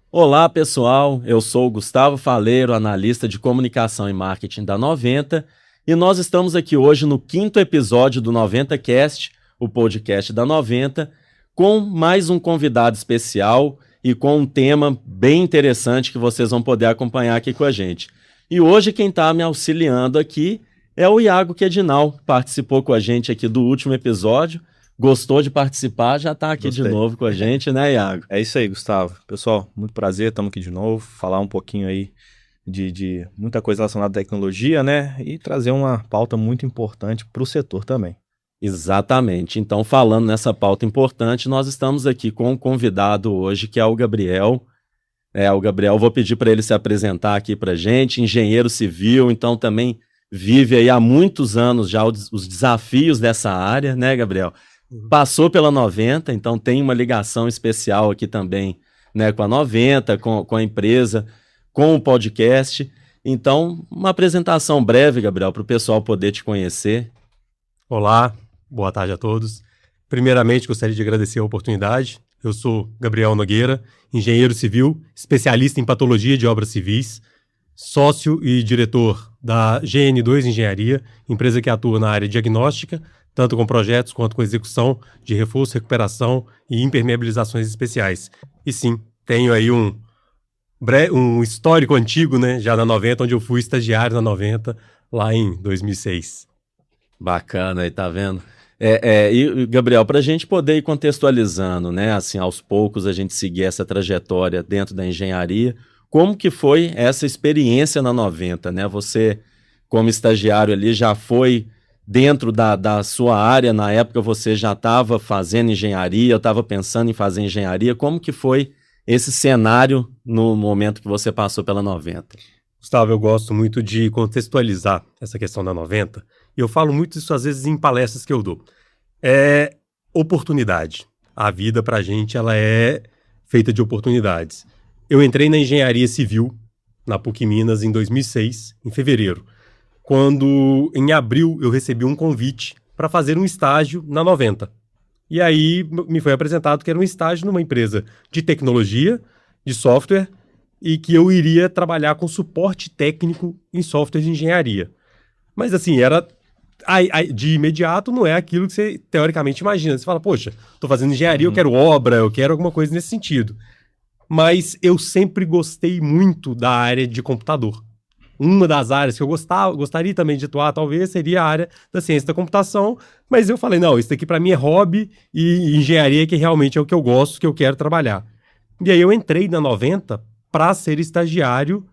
Olá, pessoal. Eu sou o Gustavo Faleiro, analista de comunicação e marketing da 90, e nós estamos aqui hoje no 5º episódio do 90Cast, o podcast da 90, com mais um convidado especial e com um tema bem interessante que vocês vão poder acompanhar aqui com a gente. E hoje quem está me auxiliando aqui é o Iago Quedinal, participou com a gente aqui do último episódio. Gostou de participar, já está aqui de novo com a gente, né, Iago? É isso aí, Gustavo. Pessoal, muito prazer, estamos aqui de novo, falar um pouquinho aí de muita coisa relacionada à tecnologia, né, e trazer uma pauta muito importante para o setor também. Exatamente. Então, falando nessa pauta importante, nós estamos aqui com um convidado hoje, que é o Gabriel. O Gabriel, vou pedir para ele se apresentar aqui para a gente, engenheiro civil, então também vive aí há muitos anos já os desafios dessa área, né, Gabriel? Passou pela 90, então tem uma ligação especial aqui também, né, com a 90, com a empresa, com o podcast. Então, uma apresentação breve, Gabriel, para o pessoal poder te conhecer. Olá, boa tarde a todos. Primeiramente, gostaria de agradecer a oportunidade. Eu sou Gabriel Nogueira, engenheiro civil, especialista em patologia de obras civis, sócio e diretor da GN2 Engenharia, empresa que atua na área diagnóstica, tanto com projetos quanto com execução de reforço, recuperação e impermeabilizações especiais. E sim, tenho aí um histórico antigo, né, já na 90, onde eu fui estagiário na 90, lá em 2006. Bacana aí, tá vendo? E Gabriel, para a gente poder ir contextualizando, né, assim, aos poucos a gente seguir essa trajetória dentro da engenharia, como que foi essa experiência na 90, né? Você, como estagiário ali, já foi dentro da sua área, na época você já estava fazendo engenharia, estava pensando em fazer engenharia, como que foi esse cenário no momento que você passou pela 90? Gustavo, eu gosto muito de contextualizar essa questão da 90, e eu falo muito isso às vezes em palestras que eu dou. É oportunidade. A vida pra gente, ela é feita de oportunidades. Eu entrei na engenharia civil, na PUC Minas, em 2006, em fevereiro, quando em abril eu recebi um convite para fazer um estágio na 90. E aí me foi apresentado que era um estágio numa empresa de tecnologia, de software, e que eu iria trabalhar com suporte técnico em software de engenharia. Mas assim, de imediato não é aquilo que você teoricamente imagina. Você fala, poxa, estou fazendo engenharia, eu quero obra, eu quero alguma coisa nesse sentido. Mas eu sempre gostei muito da área de computador. Uma das áreas que eu gostaria também de atuar, talvez, seria a área da ciência da computação, mas eu falei, não, isso daqui para mim é hobby e engenharia que realmente é o que eu gosto, que eu quero trabalhar. E aí eu entrei na 90 para ser estagiário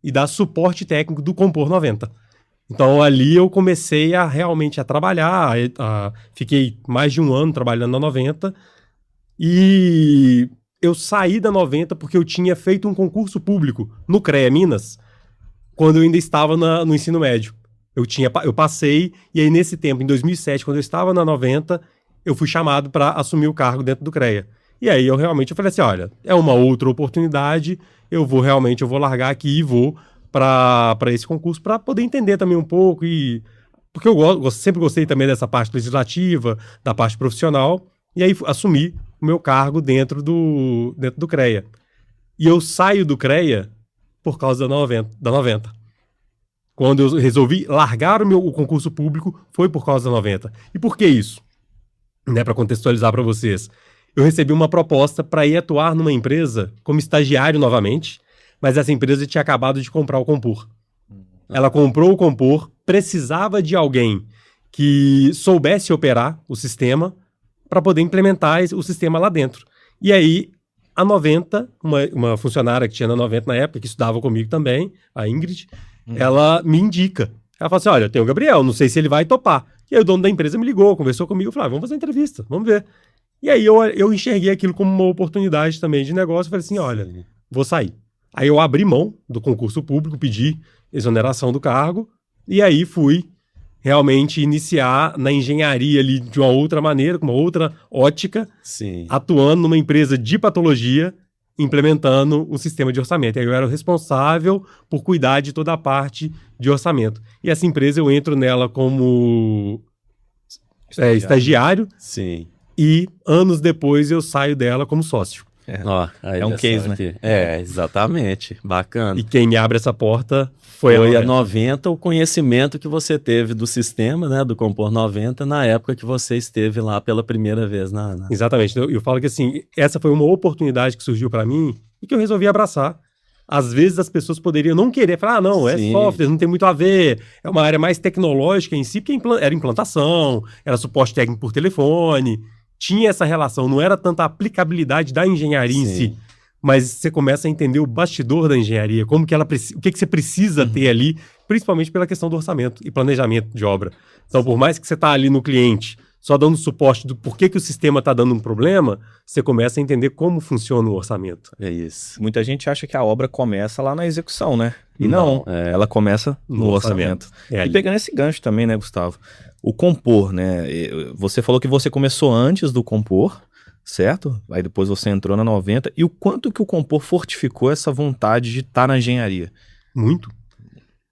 e dar suporte técnico do Compor 90. Então ali eu comecei a realmente a trabalhar, fiquei mais de um ano trabalhando na 90 e eu saí da 90 porque eu tinha feito um concurso público no CREA Minas, quando eu ainda estava no ensino médio. Eu passei, e aí nesse tempo, em 2007, quando eu estava na 90, eu fui chamado para assumir o cargo dentro do CREA. E aí eu falei assim, olha, é uma outra oportunidade, eu vou largar aqui e vou para esse concurso para poder entender também um pouco, porque eu sempre gostei também dessa parte legislativa, da parte profissional, e aí assumi o meu cargo dentro do CREA. E eu saio do CREA por causa da 90. Quando eu resolvi largar o concurso público, foi por causa da 90. E por que isso? Né, para contextualizar para vocês. Eu recebi uma proposta para ir atuar numa empresa como estagiário novamente, mas essa empresa tinha acabado de comprar o Compor. Ela comprou o Compor, precisava de alguém que soubesse operar o sistema para poder implementar o sistema lá dentro. E aí a 90, uma funcionária que tinha na 90 na época, que estudava comigo também, a Ingrid, ela me indica. Ela fala assim, olha, tem o Gabriel, não sei se ele vai topar. E aí o dono da empresa me ligou, conversou comigo, eu falei, vamos fazer uma entrevista, vamos ver. E aí eu enxerguei aquilo como uma oportunidade também de negócio, falei assim, olha, vou sair. Aí eu abri mão do concurso público, pedi exoneração do cargo, e aí fui realmente iniciar na engenharia ali de uma outra maneira, com uma outra ótica, Sim. Atuando numa empresa de patologia, implementando um sistema de orçamento. E aí eu era o responsável por cuidar de toda a parte de orçamento. E essa empresa eu entro nela como estagiário. Sim. E anos depois eu saio dela como sócio. Ó, aí É um pessoal case, né? aqui. Exatamente. Bacana. E quem me abre essa porta foi a a 90, o conhecimento que você teve do sistema, né, do Compor 90, na época que você esteve lá pela primeira vez na... Exatamente. Eu falo que assim, essa foi uma oportunidade que surgiu para mim e que eu resolvi abraçar. Às vezes as pessoas poderiam não querer falar, não, é Sim. software, não tem muito a ver, é uma área mais tecnológica em si, porque era implantação, era suporte técnico por telefone, tinha essa relação, não era tanta aplicabilidade da engenharia em si, mas você começa a entender o bastidor da engenharia, como que ela o que você precisa ter ali, principalmente pela questão do orçamento e planejamento de obra. Então, por mais que você está ali no cliente, só dando suporte do porquê que o sistema está dando um problema, você começa a entender como funciona o orçamento. É isso. Muita gente acha que a obra começa lá na execução, né? E não, ela começa no orçamento. É E ali. pegando esse gancho também, né, Gustavo? O Compor, né? Você falou que você começou antes do Compor, certo? Aí depois você entrou na 90. E o quanto que o Compor fortificou essa vontade de estar na engenharia? Muito.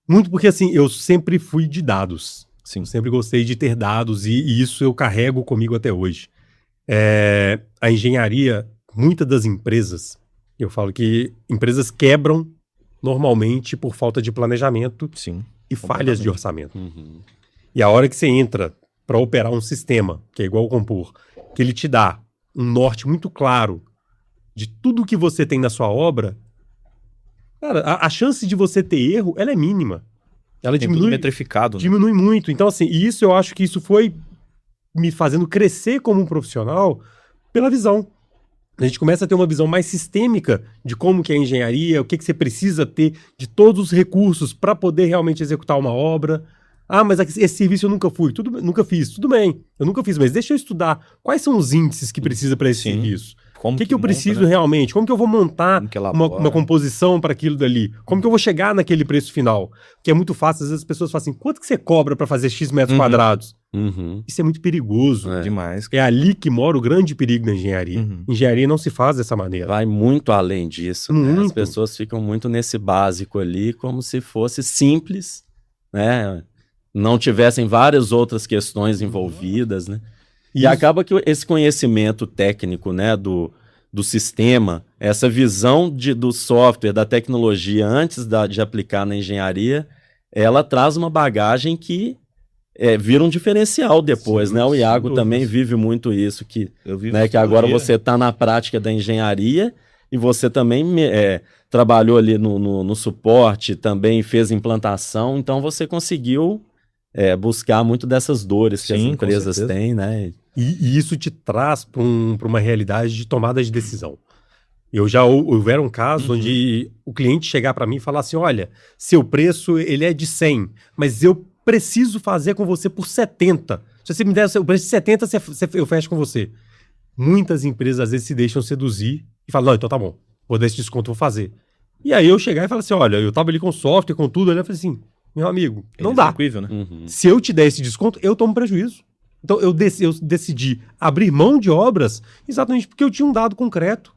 Muito porque, assim, eu sempre fui de dados. Sim. Eu sempre gostei de ter dados e isso eu carrego comigo até hoje. A engenharia, muitas das empresas, eu falo que empresas quebram normalmente por falta de planejamento Sim. e falhas de completamente. orçamento. Uhum. E a hora que você entra para operar um sistema, que é igual o Compor, que ele te dá um norte muito claro de tudo que você tem na sua obra, cara, a chance de você ter erro, ela é mínima. Ela Tem tudo diminui, metrificado, né? diminui muito. Então, assim, e isso eu acho que isso foi me fazendo crescer como um profissional pela visão. A gente começa a ter uma visão mais sistêmica de como que é a engenharia, o que você precisa ter de todos os recursos para poder realmente executar uma obra. Ah, mas esse serviço eu nunca fui, nunca fiz. Tudo bem, eu nunca fiz, mas deixa eu estudar. Quais são os índices que precisa para esse Sim. serviço? Como O que eu monta, preciso né? realmente? Como que eu vou montar Como que elabora? uma composição para aquilo dali? Como que eu vou chegar naquele preço final? Que é muito fácil, às vezes as pessoas falam assim, quanto que você cobra para fazer X metros quadrados? Uhum. Isso é muito perigoso. Demais. É ali que mora o grande perigo da engenharia. Uhum. Engenharia não se faz dessa maneira. Vai muito além disso, né? As Muito. pessoas ficam muito nesse básico ali, como se fosse simples, né? Não tivessem várias outras questões envolvidas, né? E Isso. acaba que esse conhecimento técnico, né, do sistema, essa visão do software, da tecnologia antes de aplicar na engenharia, ela traz uma bagagem que vira um diferencial depois, Sim, né? O sem Iago dúvidas. também vive muito isso, Eu vi né, que agora você está na prática da engenharia e você também trabalhou ali no suporte, também fez implantação, então você conseguiu buscar muito dessas dores que as Sim, com empresas certeza. têm, né? E isso te traz para uma realidade de tomada de decisão. Houveram casos onde o cliente chegar para mim e falar assim, olha, seu preço ele é de 100, mas eu preciso fazer com você por 70. Se você me der o preço de 70, eu fecho com você. Muitas empresas às vezes se deixam seduzir e falam, não, então tá bom, vou dar esse desconto, vou fazer. E aí eu chegar e falar assim, olha, eu tava ali com software, com tudo, eu falei assim, meu amigo, não dá. Execuível, né? Uhum. Se eu te der esse desconto, eu tomo prejuízo. Então eu decidi abrir mão de obras exatamente porque eu tinha um dado concreto.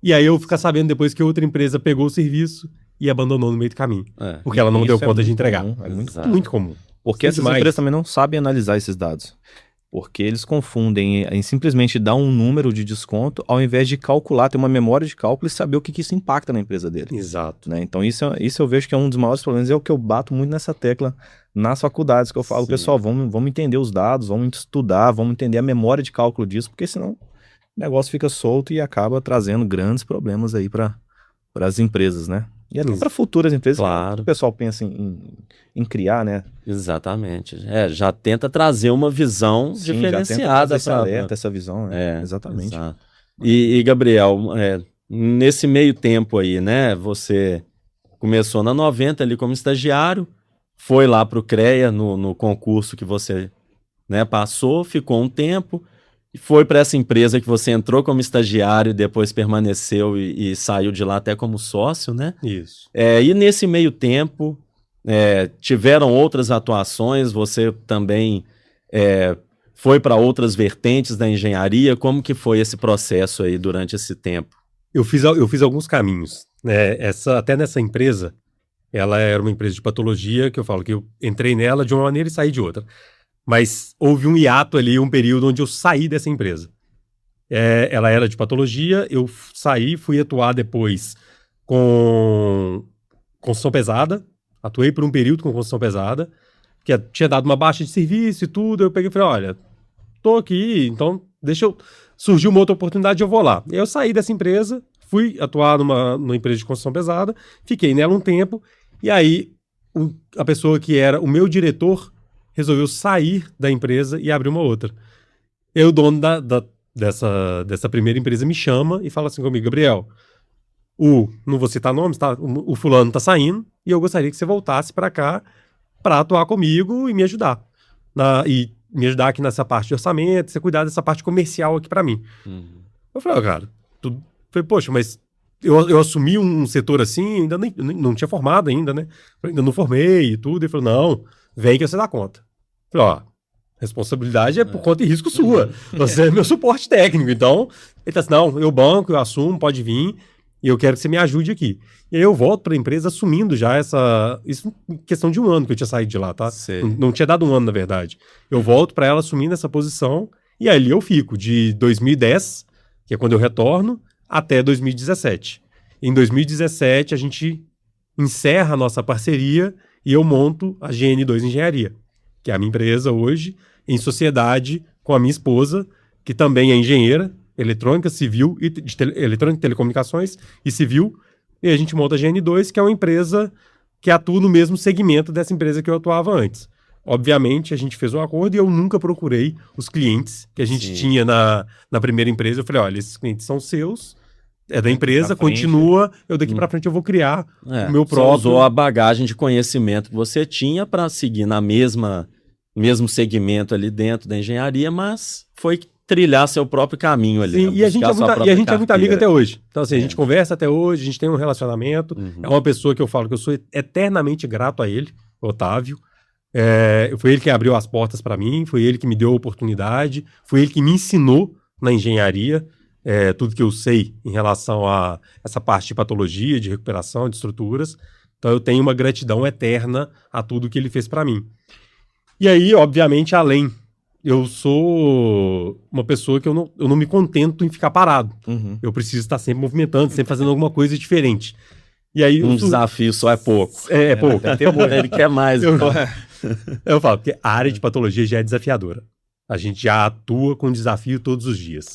E aí eu ficar sabendo depois que outra empresa pegou o serviço e abandonou no meio do caminho. Porque ela não Isso deu é conta de muito entregar. comum, é muito Exato. Muito comum. Porque essas Demais. empresas também não sabem analisar esses dados. Porque eles confundem em simplesmente dar um número de desconto ao invés de calcular, ter uma memória de cálculo e saber o que isso impacta na empresa dele. Exato. Né? Então isso eu vejo que é um dos maiores problemas, é o que eu bato muito nessa tecla nas faculdades, que eu falo, Sim. pessoal, vamos entender os dados, vamos estudar, vamos entender a memória de cálculo disso, porque senão o negócio fica solto e acaba trazendo grandes problemas aí para as empresas, né? E até para futuras empresas, Claro. o pessoal pensa em criar, né? Exatamente. Já tenta trazer uma visão Sim, já tenta diferenciada trazer esse para alerta, essa visão, né? Exatamente. Exato. E Gabriel, nesse meio tempo aí, né? Você começou na 90 ali como estagiário, foi lá para o CREA no concurso que você, né, passou, ficou um tempo, e foi para essa empresa que você entrou como estagiário e depois permaneceu e saiu de lá até como sócio, né? Isso. E nesse meio tempo, tiveram outras atuações, você também foi para outras vertentes da engenharia, como que foi esse processo aí durante esse tempo? Eu fiz alguns caminhos. Né? Até nessa empresa, ela era uma empresa de patologia, que eu falo que eu entrei nela de uma maneira e saí de outra. Mas houve um hiato ali, um período onde eu saí dessa empresa. Ela era de patologia, eu saí, fui atuar depois com construção pesada, atuei por um período com construção pesada, que tinha dado uma baixa de serviço e tudo, eu peguei e falei, olha, tô aqui, então surgiu uma outra oportunidade, eu vou lá. Eu saí dessa empresa, fui atuar numa empresa de construção pesada, fiquei nela um tempo, e aí a pessoa que era o meu diretor resolveu sair da empresa e abrir uma outra. E aí o dono dessa primeira empresa me chama e fala assim comigo, Gabriel, não vou citar nomes, tá? O fulano tá saindo e eu gostaria que você voltasse para cá para atuar comigo e me ajudar. E me ajudar aqui nessa parte de orçamento, você cuidar dessa parte comercial aqui para mim. Eu falei, cara, falei, poxa, mas eu assumi um setor assim, ainda não tinha formado ainda, né? Ainda não formei e tudo. Ele falou, não, vem que você dá conta. Eu falei, responsabilidade é por conta e risco sua. Você é meu suporte técnico. Então, ele tá assim, não, eu banco, eu assumo, pode vir, e eu quero que você me ajude aqui. E aí eu volto para a empresa assumindo já isso em questão de um ano que eu tinha saído de lá, tá? Não tinha dado um ano, na verdade. Eu volto para ela assumindo essa posição, e ali eu fico de 2010, que é quando eu retorno, até 2017. Em 2017, a gente encerra a nossa parceria e eu monto a GN2 Engenharia, que é a minha empresa hoje, em sociedade com a minha esposa, que também é engenheira, eletrônica, civil, eletrônica, telecomunicações e civil, e a gente monta a GN2, que é uma empresa que atua no mesmo segmento dessa empresa que eu atuava antes. Obviamente, a gente fez um acordo e eu nunca procurei os clientes que a gente tinha na primeira empresa. Eu falei, olha, esses clientes são seus, é da empresa, continua, eu daqui para frente eu vou criar o meu próprio... Você usou a bagagem de conhecimento que você tinha para seguir na mesmo segmento ali dentro da engenharia, mas foi trilhar seu próprio caminho ali. Sim, né? e a gente é muito amigo até hoje. Então, assim, a gente conversa até hoje, a gente tem um relacionamento. É uma pessoa que eu falo que eu sou eternamente grato a ele, Otávio. Foi ele que abriu as portas para mim, foi ele que me deu a oportunidade, foi ele que me ensinou na engenharia tudo que eu sei em relação a essa parte de patologia, de recuperação, de estruturas. Então eu tenho uma gratidão eterna a tudo que ele fez para mim. E aí, obviamente, eu sou uma pessoa que eu não me contento em ficar parado. Eu preciso estar sempre movimentando, sempre fazendo alguma coisa diferente. E aí, desafio só é pouco. É pouco. Ele quer mais. Eu falo, porque a área de patologia já é desafiadora. A gente já atua com desafio todos os dias.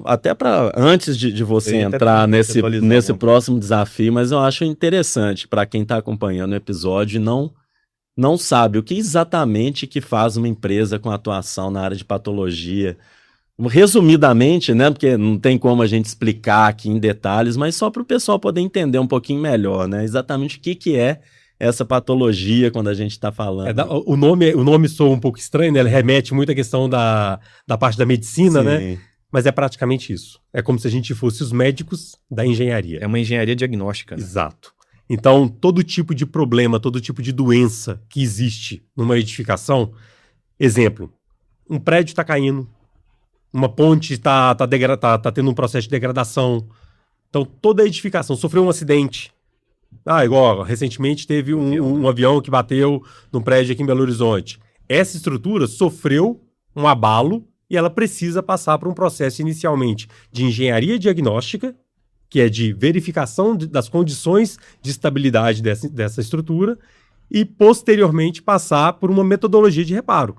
Até antes de você entrar nesse próximo desafio, mas eu acho interessante para quem está acompanhando o episódio e não sabe o que exatamente que faz uma empresa com atuação na área de patologia. Resumidamente, né, porque não tem como a gente explicar aqui em detalhes, mas só para o pessoal poder entender um pouquinho melhor, né, exatamente o que é essa patologia quando a gente está falando. O nome soa um pouco estranho, né? Ele remete muito à questão da parte da medicina, né? Mas é praticamente isso. É como se a gente fosse os médicos da engenharia. É uma engenharia diagnóstica, né? Exato. Então, todo tipo de problema, todo tipo de doença que existe numa edificação, exemplo, um prédio está caindo, uma ponte está tendo um processo de degradação. Então, toda a edificação sofreu um acidente. Igual, recentemente teve um avião que bateu num prédio aqui em Belo Horizonte. Essa estrutura sofreu um abalo e ela precisa passar por um processo inicialmente de engenharia diagnóstica, que é de verificação das condições de estabilidade dessa estrutura, e posteriormente passar por uma metodologia de reparo.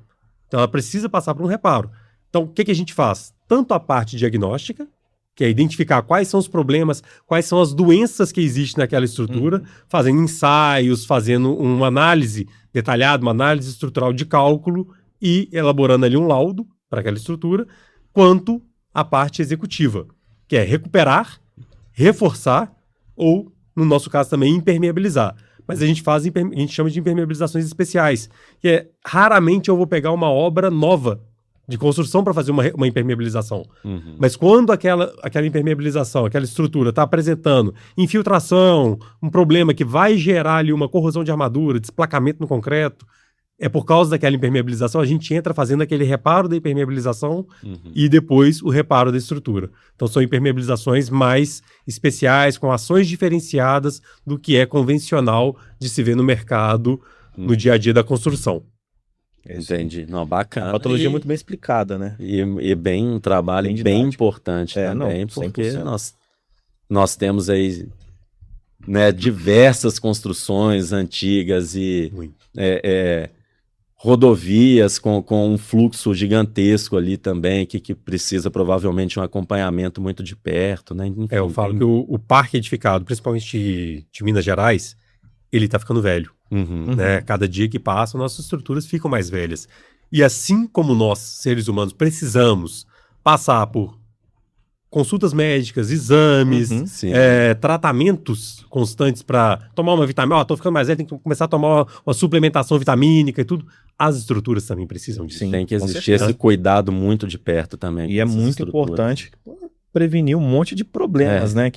Então ela precisa passar por um reparo. Então o que a gente faz? Tanto a parte diagnóstica, que é identificar quais são os problemas, quais são as doenças que existem naquela estrutura, fazendo ensaios, fazendo uma análise detalhada, uma análise estrutural de cálculo e elaborando ali um laudo para aquela estrutura, quanto a parte executiva, que é recuperar, reforçar ou, no nosso caso também, impermeabilizar. Mas a gente chama de impermeabilizações especiais, que é, raramente eu vou pegar uma obra nova de construção para fazer uma impermeabilização. Mas quando aquela impermeabilização, aquela estrutura está apresentando infiltração, um problema que vai gerar ali uma corrosão de armadura, desplacamento no concreto, é por causa daquela impermeabilização, a gente entra fazendo aquele reparo da impermeabilização e depois o reparo da estrutura. Então são impermeabilizações mais especiais, com ações diferenciadas do que é convencional de se ver no mercado no dia a dia da construção. Entendi. Não, bacana. A patologia é muito bem explicada, né? E bem um trabalho Bem bem didático. importante também, não, porque 100%. nós temos aí, né, diversas construções antigas e Muito. rodovias com um fluxo gigantesco ali também, que precisa provavelmente um acompanhamento muito de perto, né? Enfim, Eu falo que o parque edificado, principalmente de Minas Gerais, ele tá ficando velho. Uhum. Né? Cada dia que passa, nossas estruturas ficam mais velhas. E assim como nós, seres humanos, precisamos passar por consultas médicas, exames, Uhum. Sim. tratamentos constantes para tomar uma vitamina. Ó, tô ficando mais velho, tem que começar a tomar uma suplementação vitamínica e tudo. As estruturas também precisam disso. Sim. Tem que com existir certeza. esse cuidado muito de perto também. E é com essas muito estruturas. importante prevenir um monte de problemas, né?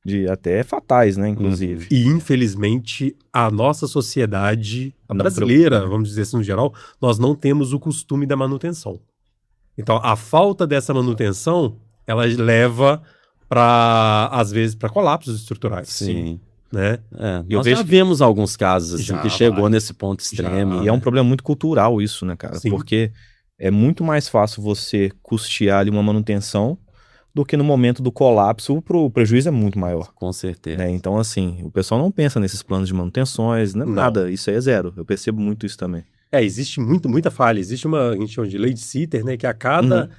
De até fatais, né? Inclusive. E, infelizmente, a nossa sociedade, a Não brasileira, preocupa. vamos dizer assim no geral, nós não temos o costume da manutenção. Então, a falta dessa manutenção, ela leva às vezes, para colapsos estruturais. Sim. Né? eu Nós vejo já vimos alguns casos assim, Já, que chegou vários. nesse ponto extremo. E é um problema muito cultural isso, né, cara? Sim. Porque é muito mais fácil você custear ali uma manutenção do que no momento do colapso, o prejuízo é muito maior. Com certeza. Né? Então, assim, o pessoal não pensa nesses planos de manutenções, Não. nada, isso aí é zero. Eu percebo muito isso também. Existe muita falha. Existe a gente chama de lei de Sitter, né? Que a Uhum. cada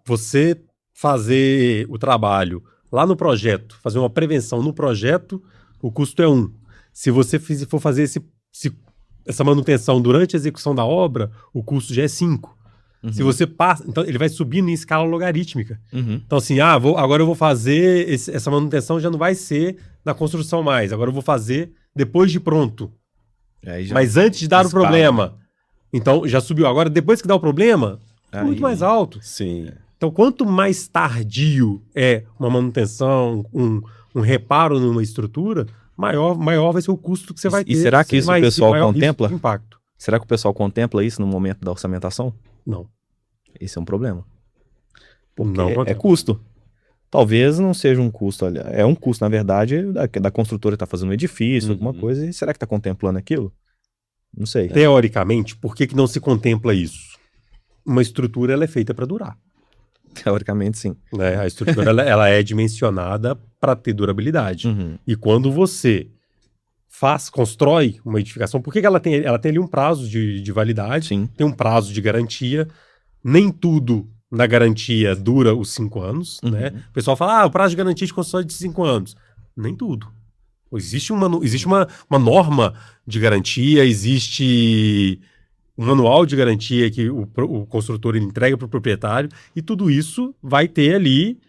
você fazer o trabalho lá no projeto, fazer uma prevenção no projeto, o custo é 1. Se você for fazer essa manutenção durante a execução da obra, o custo já é 5. Se você passa, então ele vai subindo em escala logarítmica. Uhum. Então assim, agora eu vou fazer essa manutenção, já não vai ser na construção mais, agora eu vou fazer depois de pronto. Aí já Mas antes de dar o escala. problema. Então já subiu. Agora, depois que dá o problema, Aí- muito mais alto. Sim. Então, quanto mais tardio é uma manutenção, um reparo numa estrutura, maior vai ser o custo que você vai ter. E será que isso o pessoal maior risco contempla? de impacto. Será que o pessoal contempla isso no momento da orçamentação? Não. Esse é um problema. Não É contempla. custo. Talvez não seja um custo, olha, é um custo, na verdade, da construtora estar fazendo um edifício, alguma coisa, e será que está contemplando aquilo? Não sei. Teoricamente, por que não se contempla isso? Uma estrutura ela é feita para durar. Teoricamente, sim. Né? A estrutura ela é dimensionada para ter durabilidade. Uhum. E quando você constrói uma edificação, por que ela tem ali um prazo de validade, Sim. tem um prazo de garantia, nem tudo na garantia dura os 5 anos, Uhum. né? O pessoal fala, o prazo de garantia de construção é de 5 anos. Nem tudo. Existe uma norma de garantia, existe um manual de garantia que o construtor ele entrega para o proprietário, e tudo isso vai ter ali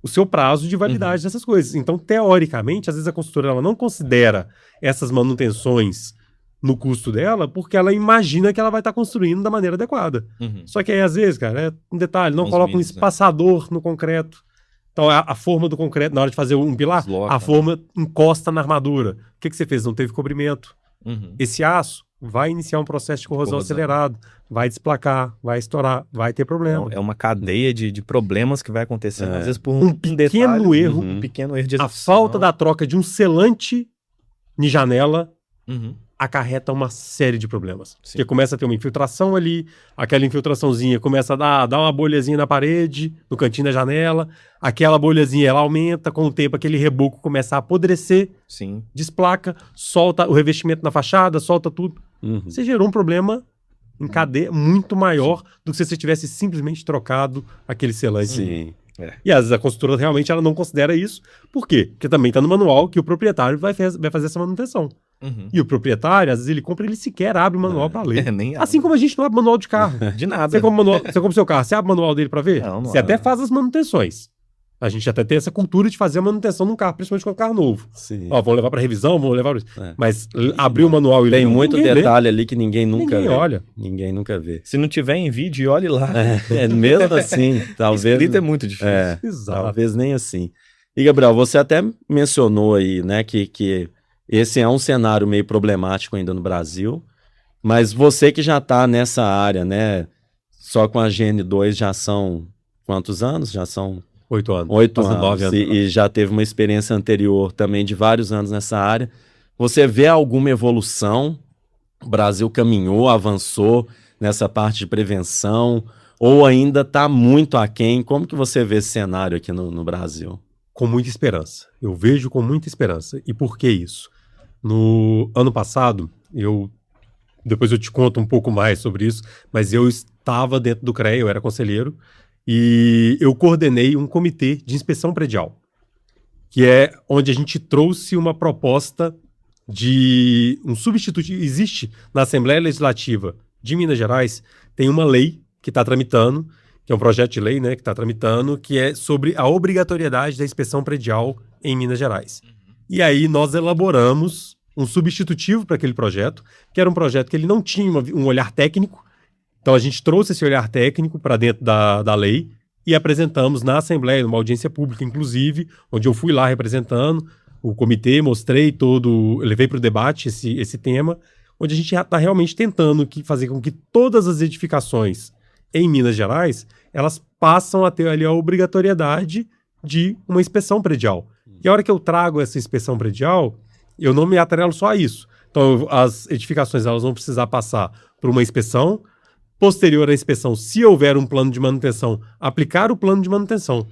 o seu prazo de validade dessas coisas. Então, teoricamente, às vezes a construtora ela não considera essas manutenções no custo dela, porque ela imagina que ela vai estar construindo da maneira adequada. Uhum. Só que aí, às vezes, cara, é um detalhe, não Uns coloca um mínimos, né? espaçador no concreto. Então, a forma do concreto, na hora de fazer um pilar, Desloca. a forma encosta na armadura. O que você fez? Não teve cobrimento. Uhum. Esse aço vai iniciar um processo de corrosão Corrosão. acelerado, vai desplacar, vai estourar, vai ter problema. É uma cadeia de problemas que vai acontecendo, às vezes por Um detalhe, pequeno erro, um pequeno erro de A execução. falta da troca de um selante em janela Uhum. acarreta uma série de problemas. Sim. Porque começa a ter uma infiltração ali, aquela infiltraçãozinha começa a dar uma bolhazinha na parede, no cantinho da janela, aquela bolhazinha ela aumenta, com o tempo aquele reboco começa a apodrecer, Sim. desplaca, solta o revestimento na fachada, solta tudo. Uhum. Você gerou um problema em cadeia muito maior do que se você tivesse simplesmente trocado aquele selante. Sim. E às vezes a construtora realmente ela não considera isso. Por quê? Porque também está no manual que o proprietário vai fazer essa manutenção. Uhum. E o proprietário, às vezes ele compra, ele sequer abre o manual para ler. Nem Assim como a gente não abre manual de carro. de nada. Você compra o seu carro, você abre o manual dele para ver? Não Você abre. até faz as manutenções. A gente até tem essa cultura de fazer a manutenção num carro, principalmente com um carro novo. Sim. Ó, vamos levar para revisão, vamos levar É. Mas abrir o manual e ler, Tem muito ninguém lê, detalhe ali que ninguém nunca ninguém vê. olha. Ninguém nunca vê. Se não tiver em vídeo, olhe lá. Mesmo assim, talvez. Escrito é muito difícil. Exato. Talvez nem assim. E, Gabriel, você até mencionou aí, né, que esse é um cenário meio problemático ainda no Brasil, mas você que já está nessa área, né, só com a GN2 já são quantos anos? Já são 8 anos. 8 Fazendo anos. 9 anos. E já teve uma experiência anterior também de vários anos nessa área. Você vê alguma evolução O Brasil caminhou, avançou nessa parte de prevenção, ou ainda está muito aquém? Como que você vê esse cenário aqui no Brasil? Com muita esperança. Eu vejo com muita esperança. E por que isso? No ano passado, depois eu te conto um pouco mais sobre isso, mas eu estava dentro do CREA, eu era conselheiro, e eu coordenei um comitê de inspeção predial, que é onde a gente trouxe uma proposta de um substituto. Existe na Assembleia Legislativa de Minas Gerais, tem uma lei que está tramitando, que é um projeto de lei, né, que está tramitando, que é sobre a obrigatoriedade da inspeção predial em Minas Gerais. E aí nós elaboramos um substitutivo para aquele projeto, que era um projeto que ele não tinha um olhar técnico. Então a gente trouxe esse olhar técnico para dentro da lei e apresentamos na Assembleia, numa audiência pública, inclusive, onde eu fui lá representando o comitê, levei para o debate esse tema, onde a gente está realmente tentando fazer com que todas as edificações em Minas Gerais, elas passam a ter ali a obrigatoriedade de uma inspeção predial. E a hora que eu trago essa inspeção predial, eu não me atrelo só a isso. Então, as edificações elas vão precisar passar por uma inspeção. Posterior à inspeção, se houver um plano de manutenção, aplicar o plano de manutenção.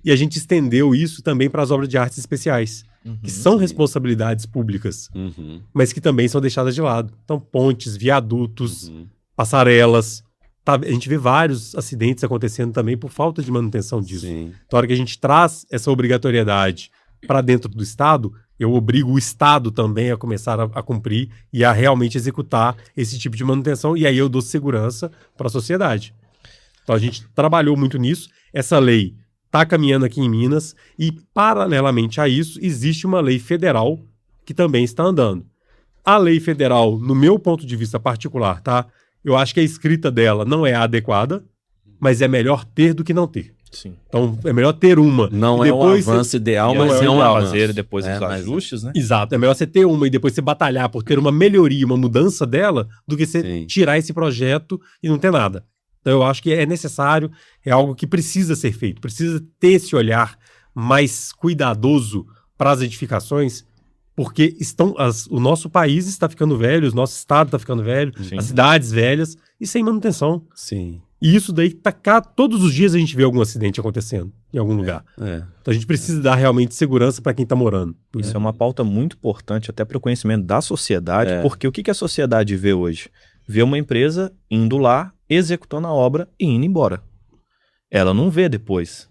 E a gente estendeu isso também para as obras de artes especiais, que são responsabilidades públicas, mas que também são deixadas de lado. Então, pontes, viadutos, passarelas. A gente vê vários acidentes acontecendo também por falta de manutenção disso. Sim. Então, a hora que a gente traz essa obrigatoriedade para dentro do Estado, eu obrigo o Estado também a começar a cumprir e a realmente executar esse tipo de manutenção, e aí eu dou segurança para a sociedade. Então a gente trabalhou muito nisso, essa lei está caminhando aqui em Minas, e paralelamente a isso, existe uma lei federal que também está andando. A lei federal, no meu ponto de vista particular, tá? Eu acho que a escrita dela não é adequada, mas é melhor ter do que não ter. Sim. Então, é melhor ter uma. Não é um avanço ideal, E mas é um avanço. fazer depois os mas- ajustes, né? Exato, é melhor você ter uma e depois você batalhar por ter uma melhoria, uma mudança dela, do que você Sim. tirar esse projeto e não ter nada. Então eu acho que é necessário, é algo que precisa ser feito, precisa ter esse olhar mais cuidadoso para as edificações, porque o nosso país está ficando velho, o nosso estado está ficando velho, Sim. as cidades velhas e sem manutenção. Sim. E isso daí tá cá, todos os dias a gente vê algum acidente acontecendo em algum lugar. É. Então a gente precisa dar realmente segurança para quem está morando. Isso é uma pauta muito importante até para o conhecimento da sociedade, É. porque o que a sociedade vê hoje? Vê uma empresa indo lá, executando a obra e indo embora. Ela não vê depois.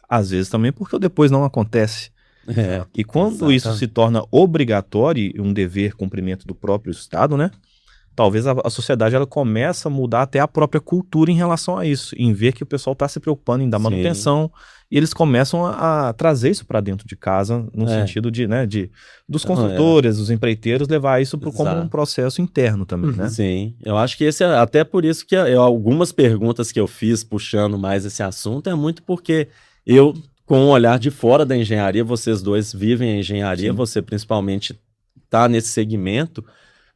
Às vezes também porque o depois não acontece. É. E quando Exatamente. isso se torna obrigatório e um dever cumprimento do próprio Estado, né? Talvez a sociedade ela começa a mudar até a própria cultura em relação a isso, em ver que o pessoal está se preocupando em dar Sim. manutenção, e eles começam a trazer isso para dentro de casa, no sentido de, né, dos construtores, dos empreiteiros, levar isso como Exato. um processo interno também, né? Sim, eu acho que esse é até por isso que algumas perguntas que eu fiz puxando mais esse assunto é muito porque eu, com um olhar de fora da engenharia, vocês dois vivem a engenharia, Sim. você principalmente está nesse segmento,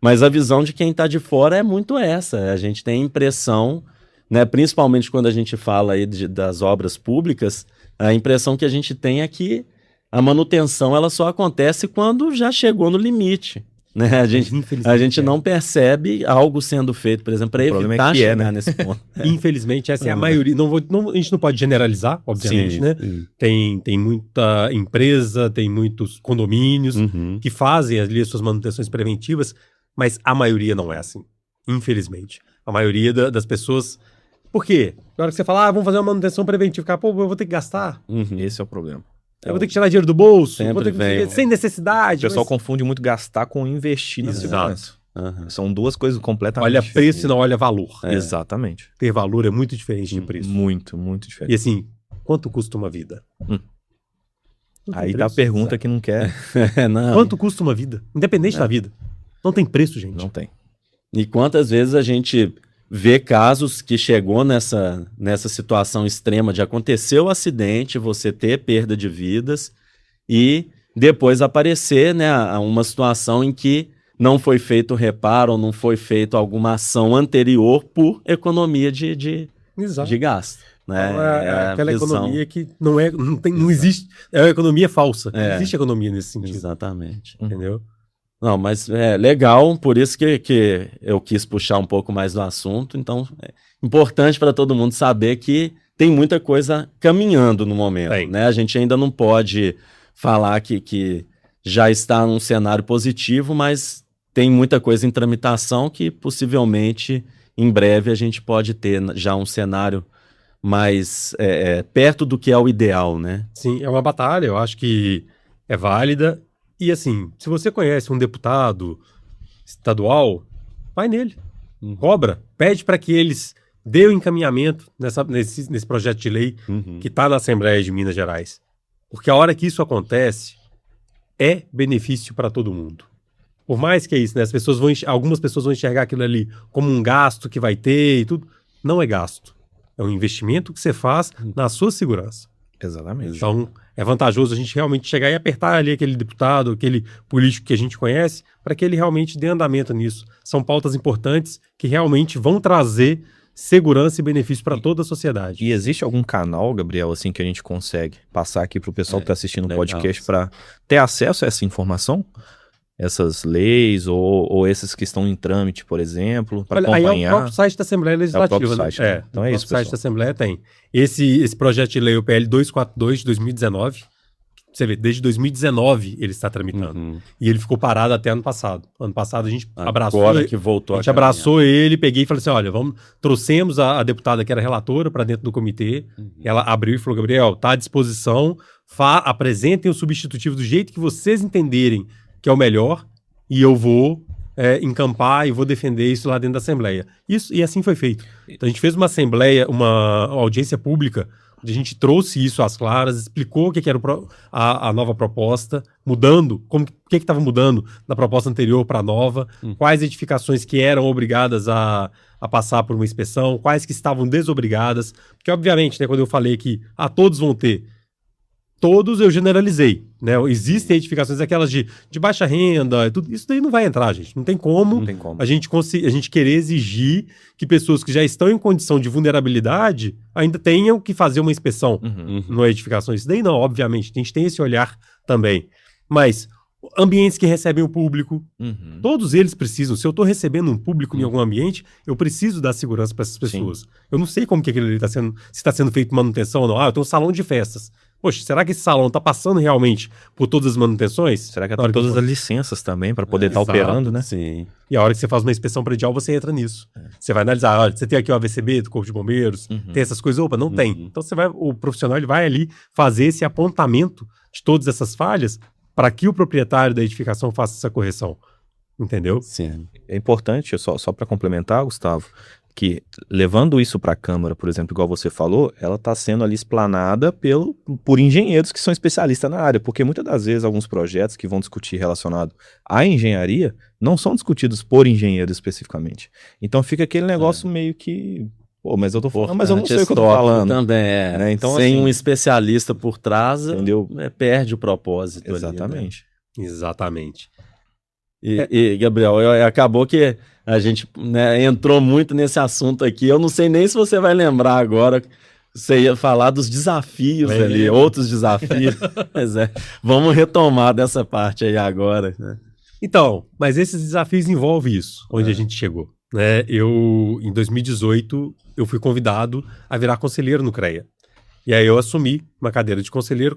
mas a visão de quem está de fora é muito essa. A gente tem a impressão, né, principalmente quando a gente fala aí das obras públicas, a impressão que a gente tem é que a manutenção ela só acontece quando já chegou no limite. Né? A gente não percebe algo sendo feito, por exemplo, para problema evitar é que chegar nesse ponto. Infelizmente, essa é a maioria. A gente não pode generalizar, obviamente, né? Tem muita empresa, tem muitos condomínios Uhum. que fazem ali as suas manutenções preventivas, mas a maioria não é assim. Infelizmente. A maioria das pessoas. Por quê? Na hora que você fala, vamos fazer uma manutenção preventiva, cara, pô, eu vou ter que gastar. Uhum. Esse é o problema. Eu vou ter que tirar dinheiro do bolso, Sempre vou ter que vem. sem necessidade. O pessoal mas- confunde muito gastar com investir na Exato. segurança. Uhum. São duas coisas completamente Olha diferentes. preço e não olha valor. Exatamente. Ter valor é muito diferente de preço. Muito, muito E diferente. assim, quanto custa uma vida? Não tem Aí tá a preço, pergunta sabe? que não quer, Não. Quanto custa uma vida? Independente da vida. Não tem preço, gente. não tem. E quantas vezes a gente vê casos que chegou nessa situação extrema de acontecer o acidente, você ter perda de vidas e depois aparecer, né, uma situação em que não foi feito reparo ou não foi feito alguma ação anterior por economia de Exato. gasto. Né? É a aquela visão. economia que não existe. É uma economia falsa. É. Não existe economia nesse sentido. Exatamente. Entendeu? Não, mas é legal, por isso que eu quis puxar um pouco mais do assunto. Então, é importante para todo mundo saber que tem muita coisa caminhando no momento, né? A gente ainda não pode falar que já está num cenário positivo, mas tem muita coisa em tramitação que possivelmente em breve a gente pode ter já um cenário mais perto do que é o ideal, né? Sim, é uma batalha, eu acho que é válida. E assim, se você conhece um deputado estadual, vai nele, cobra, pede para que eles dê o encaminhamento nesse projeto de lei que está na Assembleia de Minas Gerais. Porque a hora que isso acontece, é benefício para todo mundo. Por mais que é isso, né? Algumas pessoas vão enxergar aquilo ali como um gasto que vai ter e tudo. Não é gasto. É um investimento que você faz na sua segurança. Exatamente. Então, é vantajoso a gente realmente chegar e apertar ali aquele deputado, aquele político que a gente conhece, para que ele realmente dê andamento nisso. São pautas importantes que realmente vão trazer segurança e benefício para toda a sociedade. E existe algum canal, Gabriel, assim, que a gente consegue passar aqui para o pessoal que está assistindo o podcast para ter acesso a essa informação? Essas leis ou esses que estão em trâmite, por exemplo, para acompanhar? Aí é o próprio site da Assembleia Legislativa, né? Site, né? Então é isso, pessoal. O site da Assembleia tem. Esse projeto de lei, o PL 242 de 2019, você vê, desde 2019 ele está tramitando. E ele ficou parado até ano passado. Ano passado a gente abraçou. Agora que voltou a gente abraçou ele, peguei e falei assim: olha, trouxemos a deputada que era relatora para dentro do comitê. Ela abriu e falou: Gabriel, está à disposição, apresentem o substitutivo do jeito que vocês entenderem que é o melhor, e eu vou encampar e vou defender isso lá dentro da Assembleia. E assim foi feito. Então a gente fez uma Assembleia, uma audiência pública, onde a gente trouxe isso às claras, explicou o que era a nova proposta, mudando, o que estava mudando da proposta anterior para a nova, quais edificações que eram obrigadas a passar por uma inspeção, quais que estavam desobrigadas, porque obviamente, né, quando eu falei que todos vão ter, todos eu generalizei, né? Existem edificações aquelas de baixa renda, tudo isso daí não vai entrar, gente. Não tem como, a gente querer exigir que pessoas que já estão em condição de vulnerabilidade ainda tenham que fazer uma inspeção numa edificação. Isso daí não, obviamente, a gente tem esse olhar também. Mas ambientes que recebem o público, todos eles precisam. Se eu estou recebendo um público em algum ambiente, eu preciso dar segurança para essas pessoas. Sim. Eu não sei como que aquilo ali está sendo, se está sendo feito manutenção ou não. Eu tenho um salão de festas. Poxa, será que esse salão está passando realmente por todas as manutenções? Será que tem todas as licenças também para poder estar operando, né? Sim. E a hora que você faz uma inspeção predial, você entra nisso. Você vai analisar, olha, você tem aqui o AVCB do Corpo de Bombeiros, tem essas coisas, opa, não tem. Então o profissional ele vai ali fazer esse apontamento de todas essas falhas para que o proprietário da edificação faça essa correção. Entendeu? Sim. É importante, só para complementar, Gustavo, que levando isso para a Câmara, por exemplo, igual você falou, ela está sendo ali explanada por engenheiros que são especialistas na área, porque muitas das vezes alguns projetos que vão discutir relacionado à engenharia não são discutidos por engenheiros especificamente. Então fica aquele negócio meio que... Pô, mas eu tô falando, mas eu não sei o que eu tô falando. Também né? Então, sem assim, um especialista por trás, entendeu? Perde o propósito. Exatamente. Ali, né? Exatamente. E Gabriel, acabou que a gente, né, entrou muito nesse assunto aqui. Eu não sei nem se você vai lembrar agora. Você ia falar dos desafios ali, outros desafios. Mas vamos retomar dessa parte aí agora. Né? Então, mas esses desafios envolvem isso, onde a gente chegou. Né? Em 2018, eu fui convidado a virar conselheiro no CREA. E aí eu assumi uma cadeira de conselheiro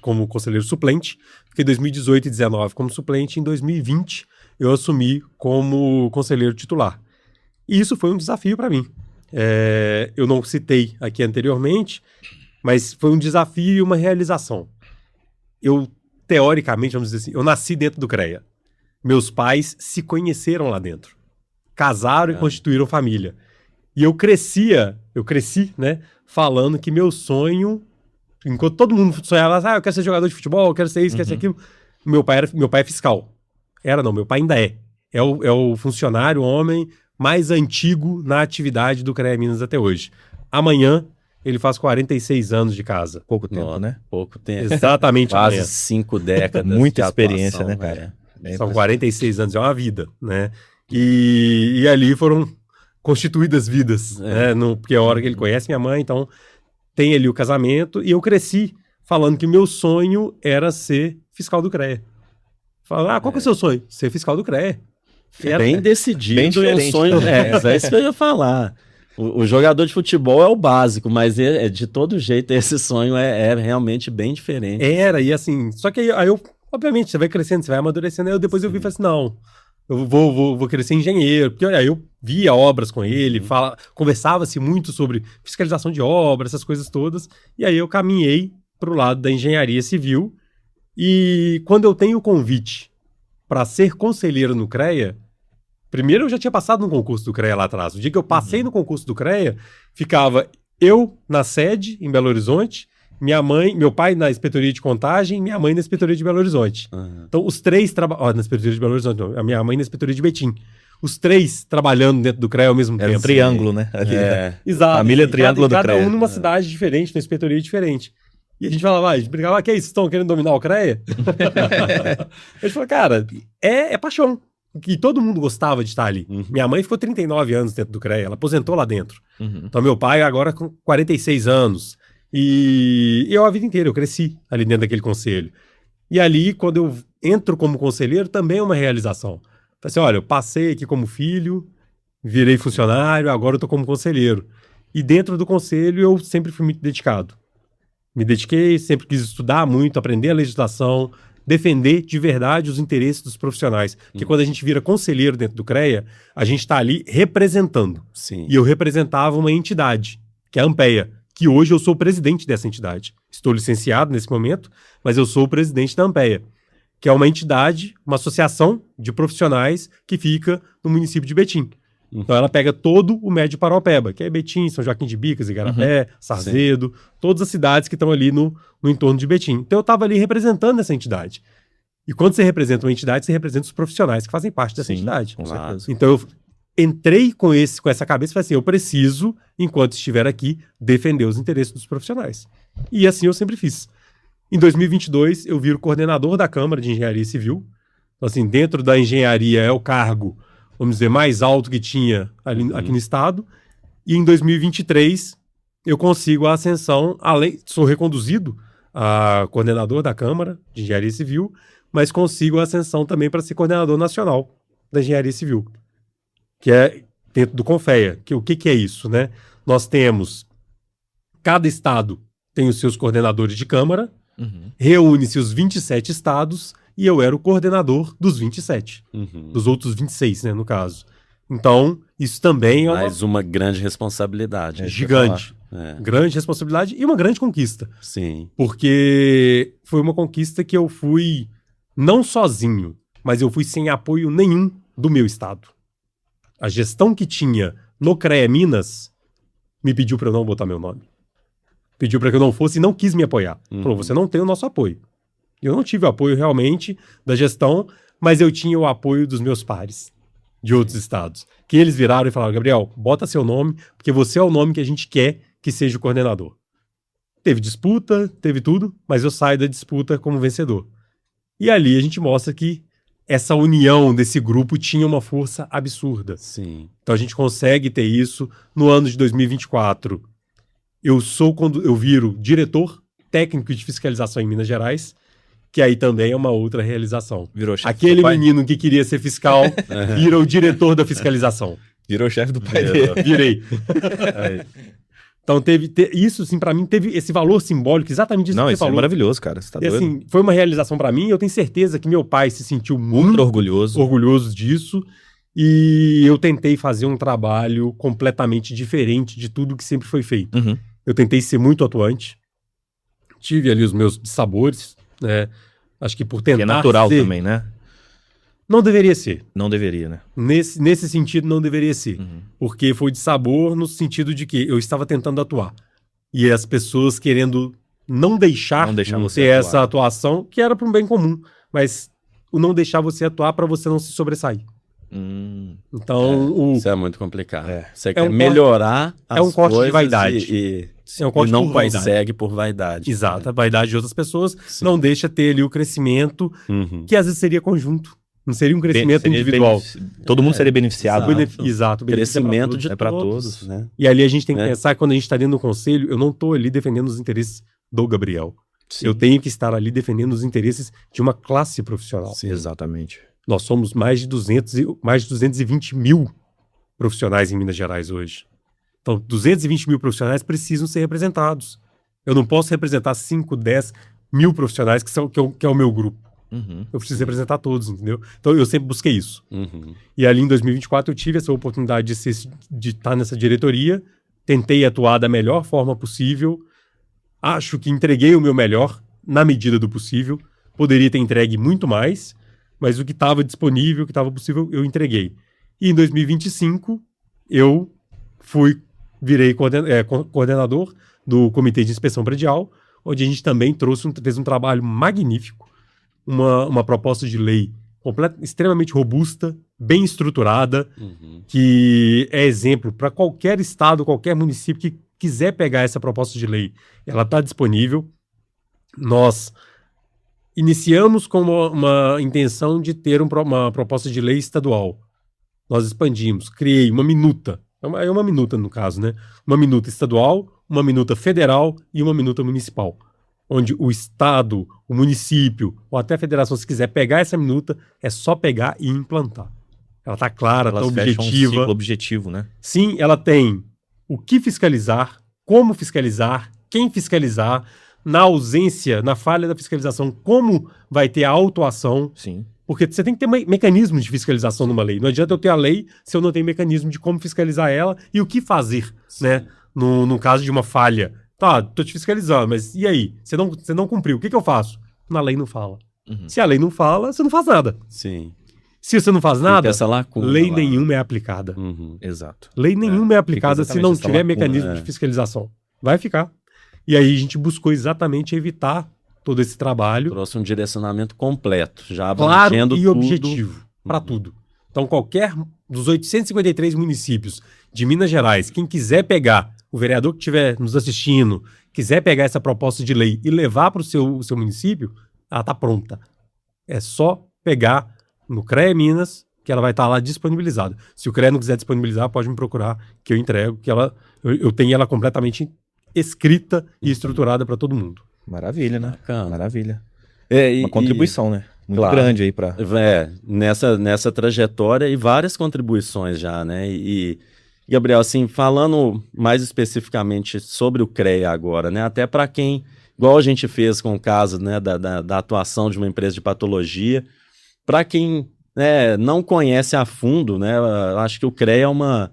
como conselheiro suplente. Fiquei em 2018 e 2019 como suplente. Em 2020, eu assumi como conselheiro titular. E isso foi um desafio para mim. Eu não citei aqui anteriormente, mas foi um desafio e uma realização. Eu, teoricamente, vamos dizer assim, eu nasci dentro do CREA. Meus pais se conheceram lá dentro. Casaram e constituíram família. E eu cresci, né, falando que meu sonho, enquanto todo mundo sonhava, eu quero ser jogador de futebol, eu quero ser isso, quero ser aquilo. Meu pai é fiscal. Meu pai ainda é. É o funcionário, homem mais antigo na atividade do CREA Minas até hoje. Amanhã, ele faz 46 anos de casa. Pouco tempo, né? Pouco tempo. Exatamente. Quase 5 décadas. Muita experiência, né, cara? São 46 anos, é uma vida, né? E ali foram constituídas vidas, né? Porque é a hora que ele conhece minha mãe, então tem ali o casamento, e eu cresci falando que meu sonho era ser fiscal do CREA. Fala, qual que é o seu sonho? Ser fiscal do CREA. Bem decidido, Bem é um diferente. sonho. É isso que eu ia falar. O jogador de futebol é o básico, mas de todo jeito esse sonho é realmente bem diferente. Era, e assim, só que aí eu, obviamente, você vai crescendo, você vai amadurecendo, aí depois eu vi e falei assim, não, eu vou querer ser engenheiro, porque aí eu via obras com ele, conversava-se muito sobre fiscalização de obras, essas coisas todas, e aí eu caminhei pro lado da engenharia civil, e quando eu tenho o convite para ser conselheiro no CREA, primeiro eu já tinha passado no concurso do CREA lá atrás. O dia que eu passei no concurso do CREA, ficava eu na sede, em Belo Horizonte, meu pai na inspetoria de contagem, minha mãe na inspetoria de Belo Horizonte. Então os três trabalham... na inspetoria de Belo Horizonte não, a minha mãe na inspetoria de Betim. Os três trabalhando dentro do CREA ao mesmo tempo. Era um triângulo, né? Ali. Exato. Família triângulo do cada CREA. um numa cidade diferente, numa inspetoria diferente. E a gente falava, a gente brigava, que é isso? Estão querendo dominar o CREA? A gente falou, cara, é paixão. Que todo mundo gostava de estar ali. Minha mãe ficou 39 anos dentro do CREA, ela aposentou lá dentro. Então meu pai agora com 46 anos. E eu a vida inteira, eu cresci ali dentro daquele conselho. E ali, quando eu entro como conselheiro, também é uma realização. Falei assim, olha, eu passei aqui como filho, virei funcionário, agora eu tô como conselheiro. E dentro do conselho eu sempre fui muito dedicado. Me dediquei, sempre quis estudar muito, aprender a legislação, defender de verdade os interesses dos profissionais. Porque quando a gente vira conselheiro dentro do CREA, a gente está ali representando. Sim. E eu representava uma entidade, que é a AMPEA, que hoje eu sou o presidente dessa entidade. Estou licenciado nesse momento, mas eu sou o presidente da AMPEA, que é uma entidade, uma associação de profissionais que fica no município de Betim. Então ela pega todo o Médio Paraopeba, que é Betim, São Joaquim de Bicas, Igarapé, Sarzedo, todas as cidades que estão ali no entorno de Betim. Então eu estava ali representando essa entidade. E quando você representa uma entidade, você representa os profissionais que fazem parte dessa entidade. Com certeza. Então eu entrei com essa cabeça e falei assim, eu preciso, enquanto estiver aqui, defender os interesses dos profissionais. E assim eu sempre fiz. Em 2022, eu viro coordenador da Câmara de Engenharia Civil. Então, assim, dentro da engenharia é o cargo, vamos dizer, mais alto que tinha aqui no estado. E em 2023, eu consigo a ascensão, sou reconduzido a coordenador da Câmara de Engenharia Civil, mas consigo a ascensão também para ser coordenador nacional da Engenharia Civil, que é dentro do CONFEA. O que é isso, né? Nós temos, cada estado tem os seus coordenadores de Câmara, reúne-se os 27 estados, e eu era o coordenador dos 27. Dos outros 26, né, no caso. Então, isso também é mais uma grande responsabilidade. Gigante. Grande responsabilidade e uma grande conquista. Sim. Porque foi uma conquista que eu fui não sozinho, mas eu fui sem apoio nenhum do meu estado. A gestão que tinha no CREA Minas me pediu para eu não botar meu nome. Pediu para que eu não fosse e não quis me apoiar. Falou, você não tem o nosso apoio. Eu não tive o apoio realmente da gestão, mas eu tinha o apoio dos meus pares de outros estados. Que eles viraram e falaram, Gabriel, bota seu nome, porque você é o nome que a gente quer que seja o coordenador. Teve disputa, teve tudo, mas eu saio da disputa como vencedor. E ali a gente mostra que essa união desse grupo tinha uma força absurda. Sim. Então a gente consegue ter isso no ano de 2024. Quando eu viro diretor técnico de fiscalização em Minas Gerais, que aí também é uma outra realização. Virou chefe Aquele do pai. menino que queria ser fiscal vira o diretor da fiscalização. Virou chefe do pai dele. Virei. Então isso, assim, pra mim, teve esse valor simbólico, exatamente isso Não, que você isso falou. é maravilhoso, cara. Você tá E, doido? assim, foi uma realização pra mim, eu tenho certeza que meu pai se sentiu Muito muito orgulhoso. disso, e eu tentei fazer um trabalho completamente diferente de tudo que sempre foi feito. Eu tentei ser muito atuante, tive ali os meus dissabores, né? Acho que por tentar Que é natural ser, também, né? não deveria ser. Não deveria, né? Nesse sentido, não deveria ser. Porque foi dissabor no sentido de que eu estava tentando atuar. E as pessoas querendo não deixar você ter atuar. essa atuação, que era para um bem comum. Mas o não deixar você atuar para você não se sobressair. Então, Isso é muito complicado. Você É quer um melhorar as é um corte de coisas vaidade. e é um corte não por vaidade. consegue por vaidade. Exato, a vaidade de outras pessoas Sim. não deixa ter ali o crescimento, que às vezes seria conjunto. Não seria um crescimento Seria individual. Todo mundo seria beneficiado. Exato. Exato. o benefício é pra Crescimento todos. de É pra todos, né? E ali a gente tem que É. pensar que quando a gente está dentro do conselho, eu não estou ali defendendo os interesses do Gabriel. Sim. Eu tenho que estar ali defendendo os interesses de uma classe profissional. Sim, exatamente. Nós somos mais de 220 mil profissionais em Minas Gerais hoje. Então, 220 mil profissionais precisam ser representados. Eu não posso representar 5, 10 mil profissionais que é o meu grupo. Uhum. Eu preciso representar todos, entendeu? Então, eu sempre busquei isso. Uhum. E ali, em 2024, eu tive essa oportunidade de estar nessa diretoria. Tentei atuar da melhor forma possível. Acho que entreguei o meu melhor na medida do possível. Poderia ter entregue muito mais, mas o que estava disponível, o que estava possível, eu entreguei. E em 2025, eu virei coordenador do Comitê de Inspeção Predial, onde a gente também fez um trabalho magnífico, uma proposta de lei extremamente robusta, bem estruturada, que é exemplo para qualquer estado, qualquer município que quiser pegar essa proposta de lei. Ela está disponível. Nós iniciamos com uma intenção de ter uma proposta de lei estadual. Nós expandimos, criei uma minuta. É uma minuta no caso, né? Uma minuta estadual, uma minuta federal e uma minuta municipal. Onde o estado, o município ou até a federação, se quiser pegar essa minuta, é só pegar e implantar. Ela está clara, está objetiva. Um ciclo objetivo, né? Sim, ela tem o que fiscalizar, como fiscalizar, quem fiscalizar, na ausência, na falha da fiscalização, como vai ter a autuação. Sim. Porque você tem que ter mecanismos de fiscalização numa lei. Não adianta eu ter a lei se eu não tenho mecanismo de como fiscalizar ela e o que fazer, né? No caso de uma falha. Tá, tô te fiscalizando, mas e aí? Você não cumpriu, o que eu faço? Na lei não fala. Uhum. Se a lei não fala, você não faz nada. Sim. Se você não faz nada, essa lacuna lei lá. nenhuma é aplicada. Uhum. Exato. Lei nenhuma é aplicada fica se não exatamente essa tiver lacuna, mecanismo de fiscalização. Vai ficar. E aí a gente buscou exatamente evitar todo esse trabalho. Trouxe um direcionamento completo, já Claro abrangendo e tudo. objetivo para tudo. Então, qualquer dos 853 municípios de Minas Gerais, quem quiser pegar, o vereador que estiver nos assistindo, quiser pegar essa proposta de lei e levar para o seu município, ela está pronta. É só pegar no CREA Minas, que ela vai estar lá disponibilizada. Se o CREA não quiser disponibilizar, pode me procurar, que eu entrego, que eu tenho ela completamente escrita e estruturada para todo mundo. Maravilha, né? Bacana. Maravilha. É, Uma contribuição, né? Muito Claro. grande aí para. Nessa trajetória e várias contribuições já, né? E, Gabriel, assim, falando mais especificamente sobre o CREA agora, né? Até para quem, igual a gente fez com o caso, né, da atuação de uma empresa de patologia, para quem, né, não conhece a fundo, né? Eu acho que o CREA é uma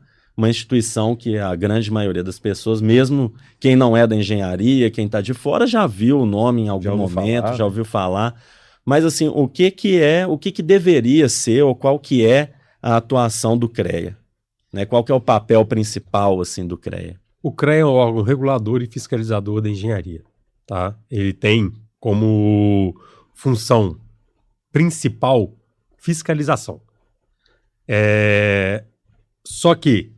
instituição que a grande maioria das pessoas, mesmo quem não é da engenharia, quem está de fora, já viu o nome em algum momento, já ouviu falar. Mas assim, o que deveria ser ou qual que é a atuação do CREA? Né? Qual que é o papel principal assim do CREA? O CREA é um órgão regulador e fiscalizador da engenharia. Tá? Ele tem como função principal fiscalização. Só que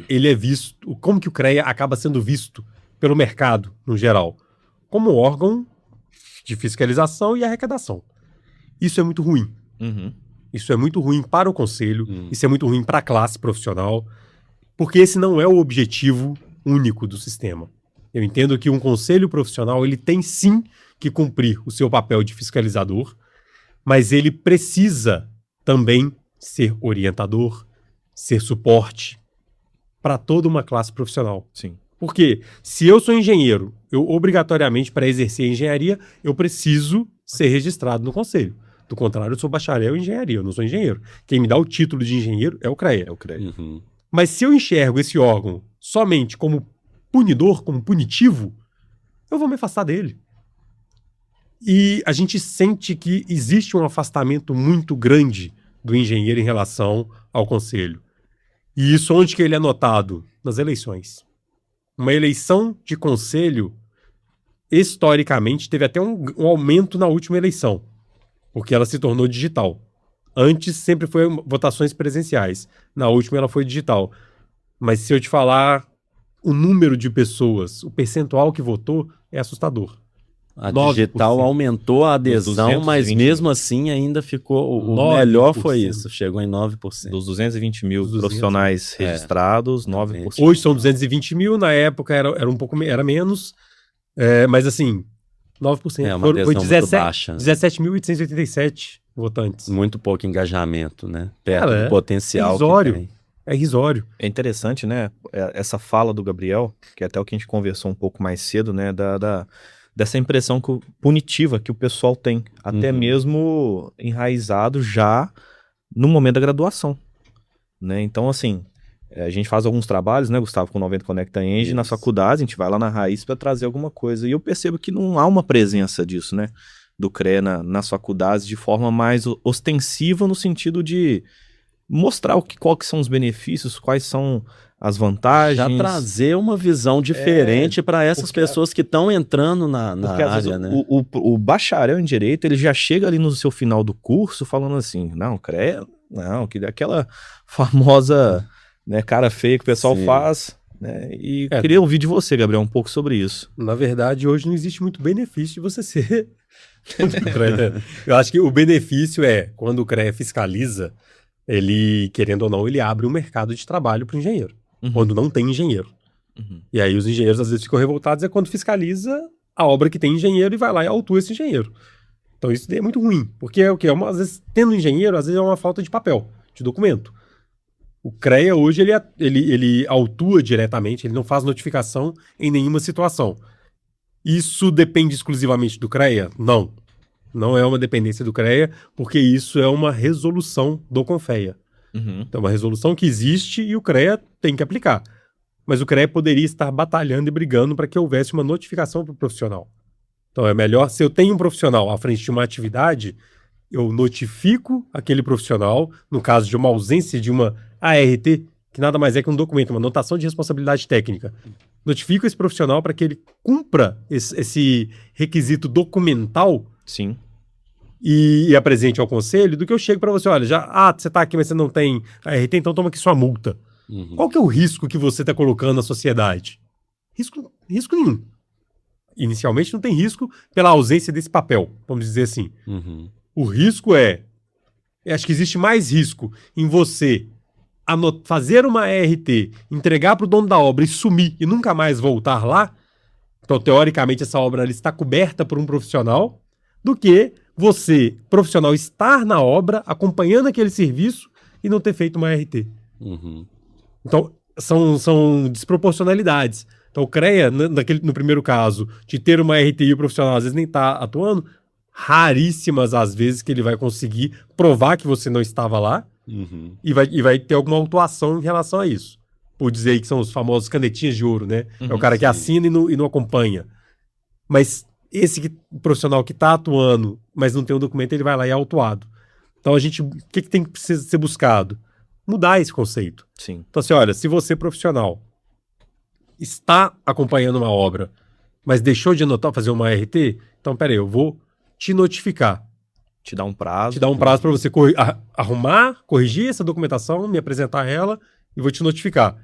ele é visto... Como que o CREA acaba sendo visto pelo mercado, no geral? Como órgão de fiscalização e arrecadação. Isso é muito ruim. Uhum. Isso é muito ruim para o conselho, isso é muito ruim para a classe profissional, porque esse não é o objetivo único do sistema. Eu entendo que um conselho profissional ele tem sim que cumprir o seu papel de fiscalizador, mas ele precisa também ser orientador, ser suporte para toda uma classe profissional. Sim. Porque se eu sou engenheiro, eu obrigatoriamente, para exercer a engenharia, eu preciso ser registrado no conselho. Do contrário, eu sou bacharel em engenharia, eu não sou engenheiro. Quem me dá o título de engenheiro é o CREA. É o CREA. Uhum. Mas se eu enxergo esse órgão somente como punidor, como punitivo, eu vou me afastar dele. E a gente sente que existe um afastamento muito grande do engenheiro em relação ao conselho. E isso onde que ele é notado? Nas eleições. Uma eleição de conselho, historicamente, teve até um aumento na última eleição, porque ela se tornou digital. Antes sempre foi votações presenciais. Na última ela foi digital. Mas se eu te falar o número de pessoas, o percentual que votou, é assustador. A 9%. digital aumentou a adesão, mas 220. mesmo assim ainda ficou... O 9%. melhor foi isso, chegou em 9%. Dos 220 mil Dos 200. profissionais registrados, 9%. Hoje são 220 mil, na época era um pouco era menos. Mas assim, 9%. É uma Foi adesão muito baixa. 17.887 votantes. Muito pouco engajamento, né? Perto Cara, do potencial irrisório. que tem. É irrisório. É interessante, né? Essa fala do Gabriel, que é até o que a gente conversou um pouco mais cedo, né? Dessa impressão punitiva que o pessoal tem, até mesmo enraizado já no momento da graduação, né? Então, assim, a gente faz alguns trabalhos, né, Gustavo, com o 90 Conecta Engine nas faculdades, a gente vai lá na raiz para trazer alguma coisa. E eu percebo que não há uma presença disso, né? Do CREA nas faculdades de forma mais ostensiva, no sentido de mostrar quais que são os benefícios, quais são as vantagens. Já trazer uma visão diferente para essas pessoas que estão entrando na porque, às área, vezes, né? o bacharel em Direito, ele já chega ali no seu final do curso falando assim, não, CREA, não, que aquela famosa, né, cara feia que o pessoal faz, né? E queria ouvir de você, Gabriel, um pouco sobre isso. Na verdade, hoje não existe muito benefício de você ser eu acho que o benefício é, quando o CREA fiscaliza, ele, querendo ou não, ele abre um mercado de trabalho para o engenheiro, quando não tem engenheiro. E aí os engenheiros às vezes ficam revoltados quando fiscaliza a obra que tem engenheiro e vai lá e autua esse engenheiro. Então isso é muito ruim, porque é o quê? Às vezes, tendo engenheiro, às vezes é uma falta de papel, de documento. O CREA hoje, ele autua diretamente, ele não faz notificação em nenhuma situação. Isso depende exclusivamente do CREA? Não. Não é uma dependência do CREA, porque isso é uma resolução do CONFEA. Então, é uma resolução que existe e o CREA tem que aplicar. Mas o CREA poderia estar batalhando e brigando para que houvesse uma notificação para o profissional. Então, é melhor, se eu tenho um profissional à frente de uma atividade, eu notifico aquele profissional, no caso de uma ausência de uma ART, que nada mais é que um documento, uma anotação de responsabilidade técnica. Notifico esse profissional para que ele cumpra esse requisito documental. Sim. E apresente ao conselho, do que eu chego para você, olha, você está aqui, mas você não tem ART, então toma aqui sua multa. Qual que é o risco que você está colocando na sociedade? Risco nenhum. Inicialmente não tem risco pela ausência desse papel, vamos dizer assim. O risco eu acho que existe mais risco em você fazer uma ART, entregar para o dono da obra e sumir e nunca mais voltar lá. Então, teoricamente, essa obra ali está coberta por um profissional, do que você, profissional, estar na obra, acompanhando aquele serviço e não ter feito uma ART. Então, são desproporcionalidades. Então, o CREA, no primeiro caso, de ter uma ART e o profissional às vezes nem está atuando, raríssimas as vezes que ele vai conseguir provar que você não estava lá e vai ter alguma autuação em relação a isso. Por dizer aí que são os famosos canetinhas de ouro, né? É o cara que assina e não acompanha. Mas o profissional que está atuando, mas não tem o documento, ele vai lá e é autuado. Então, o que tem que ser buscado? Mudar esse conceito. Sim. Então, assim, olha, se você, profissional, está acompanhando uma obra, mas deixou de anotar, fazer uma ART, então, peraí, eu vou te notificar. Te dá um prazo. Te dá um prazo para você arrumar, corrigir essa documentação, me apresentar ela e vou te notificar.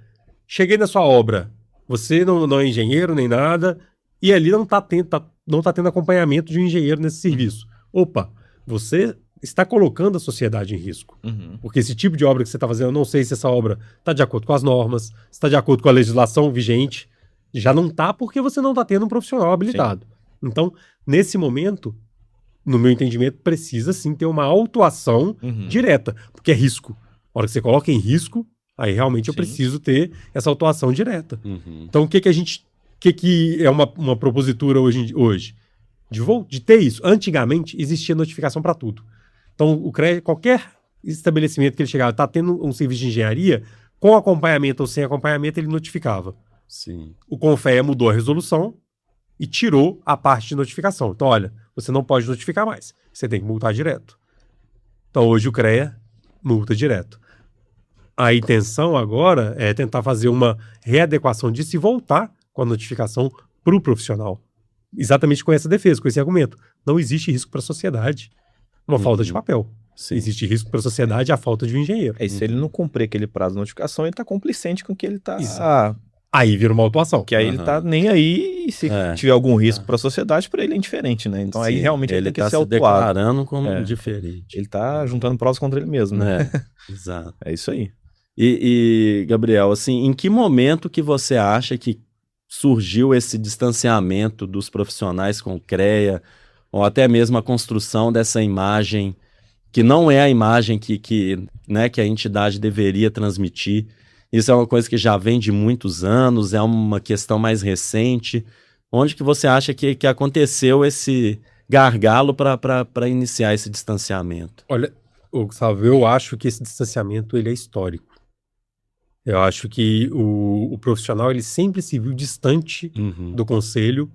Cheguei na sua obra, você não é engenheiro nem nada, e ali não está tendo acompanhamento de um engenheiro nesse serviço. Opa, você está colocando a sociedade em risco. Porque esse tipo de obra que você está fazendo, eu não sei se essa obra está de acordo com as normas, está de acordo com a legislação vigente. Já não está porque você não está tendo um profissional habilitado. Sim. Então, nesse momento, no meu entendimento, precisa sim ter uma autuação direta, porque é risco. A hora que você coloca em risco, aí realmente eu preciso ter essa autuação direta. Então, o que é uma propositura hoje? De ter isso. Antigamente, existia notificação para tudo. Então, o CREA, qualquer estabelecimento que ele chegava, está tendo um serviço de engenharia, com acompanhamento ou sem acompanhamento, ele notificava. Sim. O CONFEA mudou a resolução e tirou a parte de notificação. Então, olha, você não pode notificar mais. Você tem que multar direto. Então, hoje o CREA multa direto. A intenção agora é tentar fazer uma readequação de se voltar com a notificação para o profissional. Exatamente com essa defesa, com esse argumento. Não existe risco para a sociedade. Uma falta de papel. Sim. Existe risco para a sociedade a falta de um engenheiro. E se ele não cumprir aquele prazo de notificação, ele está complicente com o que ele está... Aí vira uma autuação. Que aí ele tá nem aí, e se tiver algum risco para a sociedade, para ele é indiferente, né? Então aí realmente ele tem que ser autuado. Ele está se declarando como diferente. Ele está juntando provas contra ele mesmo, né? Exato. É isso aí. E, Gabriel, assim, em que momento que você acha que surgiu esse distanciamento dos profissionais com o CREA, ou até mesmo a construção dessa imagem, que não é a imagem né, que a entidade deveria transmitir. Isso é uma coisa que já vem de muitos anos, é uma questão mais recente. Onde que você acha que aconteceu esse gargalo para iniciar esse distanciamento? Olha, Gustavo, eu acho que esse distanciamento ele é histórico. Eu acho que o profissional ele sempre se viu distante do conselho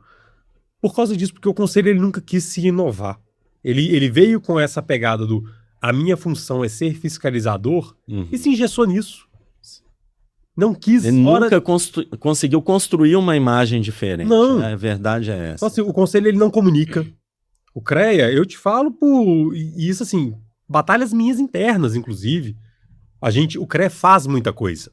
por causa disso, porque o conselho ele nunca quis se inovar. Ele veio com essa pegada do a minha função é ser fiscalizador e se engessou nisso. Não quis... Ele nunca conseguiu construir uma imagem diferente. Não. Né? A verdade é essa. Então, assim, o conselho ele não comunica. O CREA, eu te falo por... E isso, assim, batalhas minhas internas, inclusive. O CREA faz muita coisa.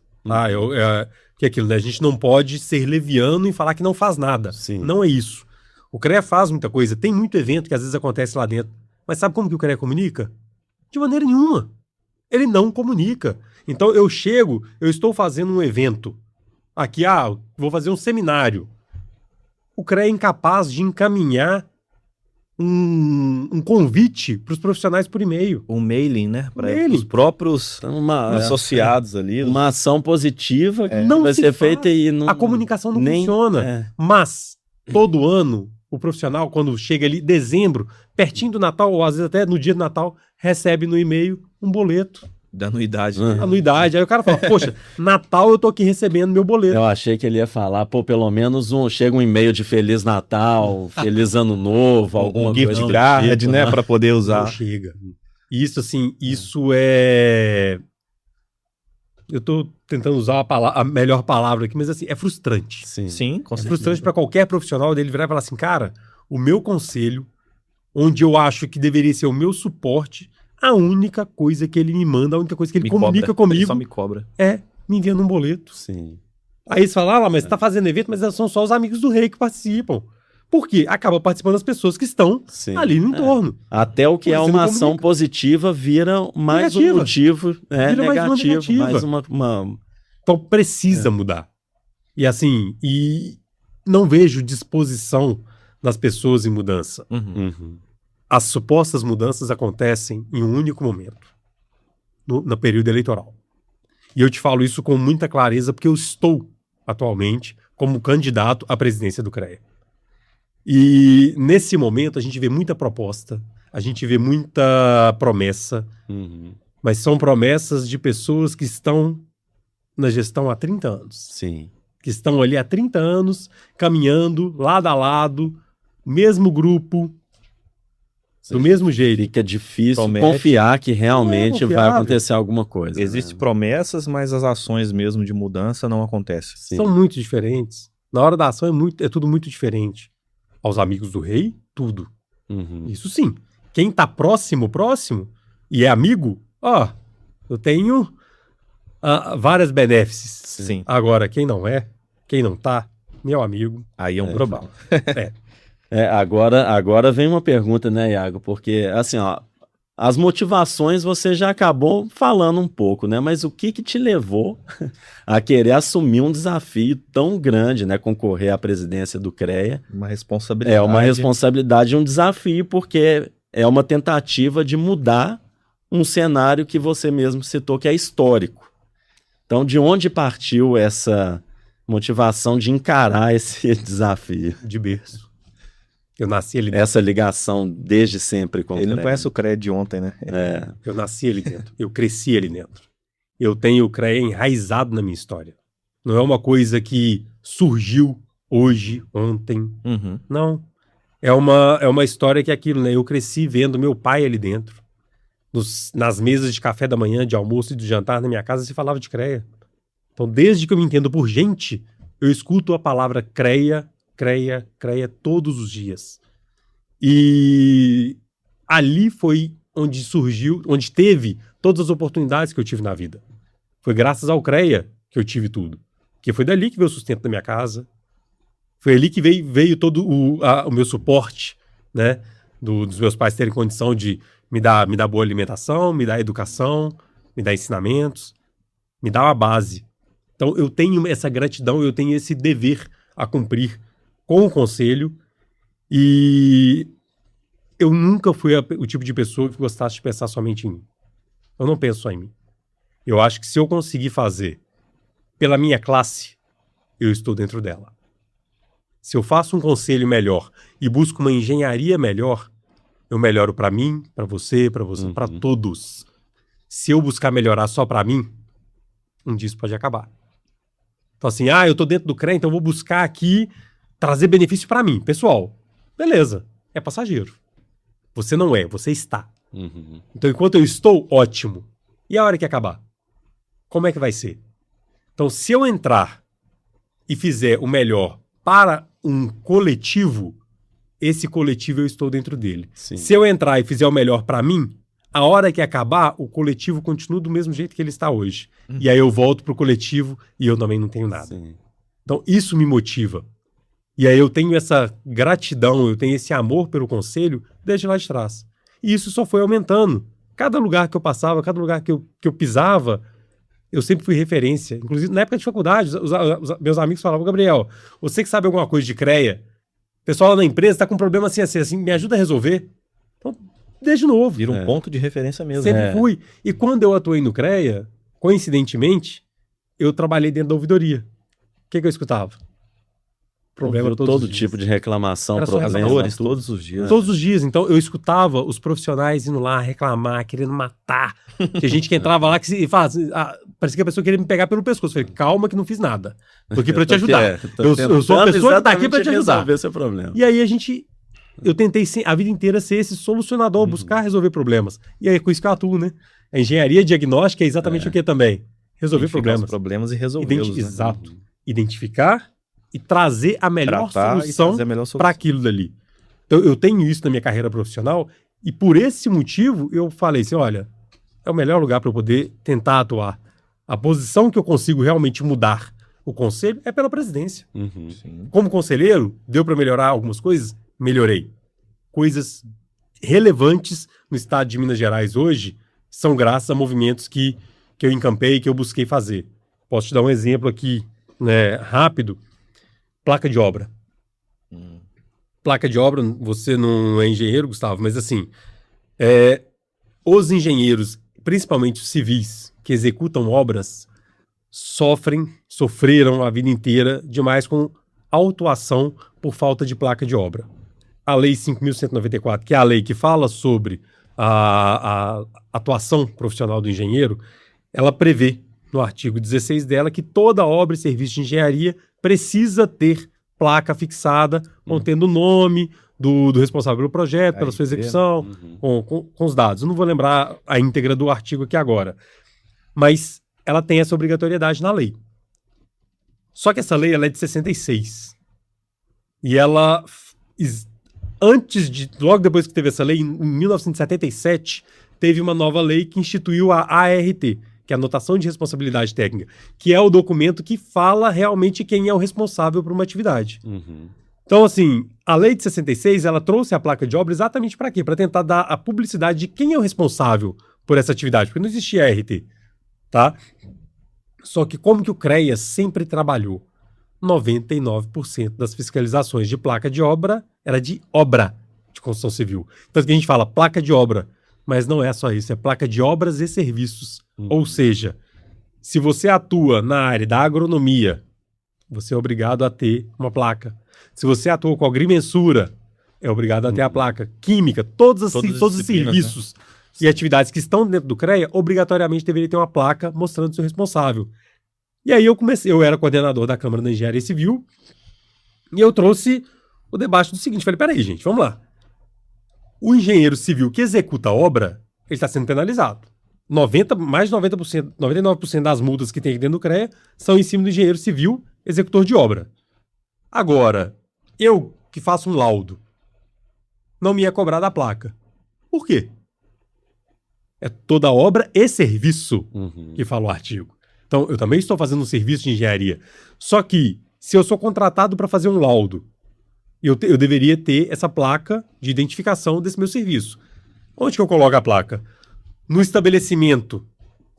Que é aquilo, né? A gente não pode ser leviano e falar que não faz nada. Sim. Não é isso. O CREA faz muita coisa. Tem muito evento que às vezes acontece lá dentro. Mas sabe como que o CREA comunica? De maneira nenhuma. Ele não comunica. Então eu estou fazendo um evento. Aqui, vou fazer um seminário. O CREA é incapaz de encaminhar um convite para os profissionais por e-mail. Um mailing, né? Para Mailing. os próprios associados ali. Uma ação positiva que Não vai se ser faz. feita e não... A comunicação não nem- funciona. é. Mas, todo ano, o profissional, quando chega ali, dezembro, pertinho do Natal, ou às vezes até no dia do Natal, recebe no e-mail um boleto, Da anuidade. anuidade. Aí o cara fala, poxa, Natal eu tô aqui recebendo meu boleto. Eu achei que ele ia falar, pelo menos chega um e-mail de Feliz Natal, Feliz Ano Novo, alguma Um gift coisa do card, tipo, né? Para poder Não usar. chega. Isso, assim, isso é... Eu tô tentando usar a melhor palavra aqui, mas assim, é frustrante. Sim. Sim, com É certeza. frustrante para qualquer profissional dele virar e falar assim, cara, o meu conselho, onde eu acho que deveria ser o meu suporte, a única coisa que ele me manda, a única coisa que ele Me comunica cobra. Ele comigo só me cobra. é me enviando um boleto. Sim. Aí eles falam, mas você tá fazendo evento, mas são só os amigos do rei que participam. Por quê? Acaba participando as pessoas que estão Sim. ali no entorno. Até o que é Você não uma ação comunica. positiva vira mais um Negativa. motivo Vira mais uma negativo, negativa. mais uma... Então precisa mudar. E assim, não vejo disposição das pessoas em mudança. Uhum. As supostas mudanças acontecem em um único momento, no período eleitoral. E eu te falo isso com muita clareza porque eu estou atualmente como candidato à presidência do CREA. E nesse momento a gente vê muita proposta, a gente vê muita promessa, Uhum. mas são promessas de pessoas que estão na gestão há 30 anos. Sim. Que estão ali há 30 anos, caminhando, lado a lado, mesmo grupo, do mesmo jeito. Fica difícil Promete. confiar que realmente Não é vai confiável. acontecer alguma coisa. Existem né? promessas, mas as ações mesmo de mudança não acontecem. Sim. São muito diferentes. Na hora da ação é tudo muito diferente. Aos amigos do rei, tudo. Uhum. Isso sim. Quem tá próximo, e é amigo, eu tenho várias benéfices. Sim. Agora, quem não é, quem não tá, meu amigo, Aí é um problema. Agora vem uma pergunta, né, Iago? Porque, assim, as motivações você já acabou falando um pouco, né? Mas o que te levou a querer assumir um desafio tão grande, né? Concorrer à presidência do CREA. Uma responsabilidade. É uma responsabilidade e um desafio, porque é uma tentativa de mudar um cenário que você mesmo citou, que é histórico. Então, de onde partiu essa motivação de encarar esse desafio? de berço. Eu nasci ali dentro. Essa ligação desde sempre com o Ele não CREA. conhece o CREA de ontem, né? Eu nasci ali dentro. Eu cresci ali dentro. Eu tenho o CREA enraizado na minha história. Não é uma coisa que surgiu hoje, ontem. Uhum. Não. É uma história que é aquilo, né? Eu cresci vendo meu pai ali dentro. Nas mesas de café da manhã, de almoço e de jantar na minha casa, se falava de CREA. Então, desde que eu me entendo por gente, eu escuto a palavra CREA, CREA, CREA todos os dias. E ali foi onde surgiu, onde teve todas as oportunidades que eu tive na vida. Foi graças ao CREA que eu tive tudo. Porque foi dali que veio o sustento da minha casa. Foi ali que veio todo o meu suporte, né? Dos meus pais terem condição de me dar boa alimentação, me dar educação, me dar ensinamentos, me dar uma base. Então eu tenho essa gratidão, eu tenho esse dever a cumprir com o conselho, e eu nunca fui o tipo de pessoa que gostasse de pensar somente em mim. Eu não penso só em mim. Eu acho que se eu conseguir fazer pela minha classe, eu estou dentro dela. Se eu faço um conselho melhor e busco uma engenharia melhor, eu melhoro para mim, para você, para todos. Se eu buscar melhorar só para mim, um dia isso pode acabar. Então assim, eu tô dentro do CREA, então eu vou buscar aqui trazer benefício para mim. Pessoal, beleza, é passageiro. Você não é, você está. Então enquanto eu estou, ótimo. E a hora que acabar? Como é que vai ser? Então se eu entrar e fizer o melhor para um coletivo, esse coletivo eu estou dentro dele. Sim. Se eu entrar e fizer o melhor para mim, a hora que acabar, o coletivo continua do mesmo jeito que ele está hoje. E aí eu volto pro coletivo e eu também não tenho nada. Sim. Então isso me motiva. E aí eu tenho essa gratidão, eu tenho esse amor pelo conselho desde lá de trás. E isso só foi aumentando. Cada lugar que eu passava, cada lugar que eu pisava, eu sempre fui referência. Inclusive, na época de faculdade, os meus amigos falavam, Gabriel, você que sabe alguma coisa de CREA, o pessoal lá na empresa está com um problema assim, me ajuda a resolver. Então, desde novo. Vira um ponto de referência mesmo. Sempre fui. E quando eu atuei no CREA, coincidentemente, eu trabalhei dentro da ouvidoria. O que eu escutava? Problema todo tipo de reclamação, Era só problema. reclamação. Todos os dias. Todos os dias. Então, eu escutava os profissionais indo lá reclamar, querendo matar. Tinha gente que entrava lá e falava assim, parecia que a pessoa queria me pegar pelo pescoço. Eu falei, calma que não fiz nada. Tô aqui pra te ajudar. Eu sou a pessoa que tá aqui pra te ajudar. Seu problema. E aí eu tentei a vida inteira ser esse solucionador, buscar resolver problemas. E aí é com isso que eu atuo, né? A engenharia diagnóstica é exatamente o que também? Resolver problemas. Os problemas e resolvê-los. Exato. Identificar e trazer a melhor solução para aquilo dali. Então, eu tenho isso na minha carreira profissional e por esse motivo eu falei assim, olha, é o melhor lugar para eu poder tentar atuar. A posição que eu consigo realmente mudar o conselho é pela presidência. Como conselheiro, deu para melhorar algumas coisas? Melhorei. Coisas relevantes no estado de Minas Gerais hoje são graças a movimentos que eu encampei, que eu busquei fazer. Posso te dar um exemplo aqui, né, rápido. Placa de obra. Placa de obra, você não é engenheiro, Gustavo, mas assim, os engenheiros, principalmente os civis, que executam obras, sofreram a vida inteira demais com autuação por falta de placa de obra. A Lei 5.194, que é a lei que fala sobre a atuação profissional do engenheiro, ela prevê, no artigo 16 dela, que toda obra e serviço de engenharia precisa ter placa fixada, contendo o nome do responsável pelo projeto, pela sua execução, com os dados. Eu não vou lembrar a íntegra do artigo aqui agora, mas ela tem essa obrigatoriedade na lei. Só que essa lei ela é de 66. E ela, logo depois que teve essa lei, em 1977, teve uma nova lei que instituiu a ART, que é a Anotação de Responsabilidade Técnica, que é o documento que fala realmente quem é o responsável por uma atividade. Então, assim, a lei de 66, ela trouxe a placa de obra exatamente para quê? Para tentar dar a publicidade de quem é o responsável por essa atividade, porque não existia ART, tá? Só que como que o CREA sempre trabalhou? 99% das fiscalizações de placa de obra era de obra de construção civil. Tanto que a gente fala placa de obra, mas não é só isso, é placa de obras e serviços. Ou seja, se você atua na área da agronomia, você é obrigado a ter uma placa. Se você atua com agrimensura, é obrigado a ter a placa. Química, todos os serviços, né, e atividades que estão dentro do CREA, obrigatoriamente deveria ter uma placa mostrando o seu responsável. E aí eu era coordenador da Câmara da Engenharia Civil, e eu trouxe o debate do seguinte, falei, peraí, gente, vamos lá. O engenheiro civil que executa a obra, ele está sendo penalizado. Mais de 90%, 99% das multas que tem aqui dentro do CREA são em cima do engenheiro civil executor de obra. Agora, eu que faço um laudo, não me ia cobrar da placa. Por quê? É toda obra e serviço que fala o artigo. Então, eu também estou fazendo um serviço de engenharia. Só que, se eu sou contratado para fazer um laudo, eu deveria ter essa placa de identificação desse meu serviço. Onde que eu coloco a placa? No estabelecimento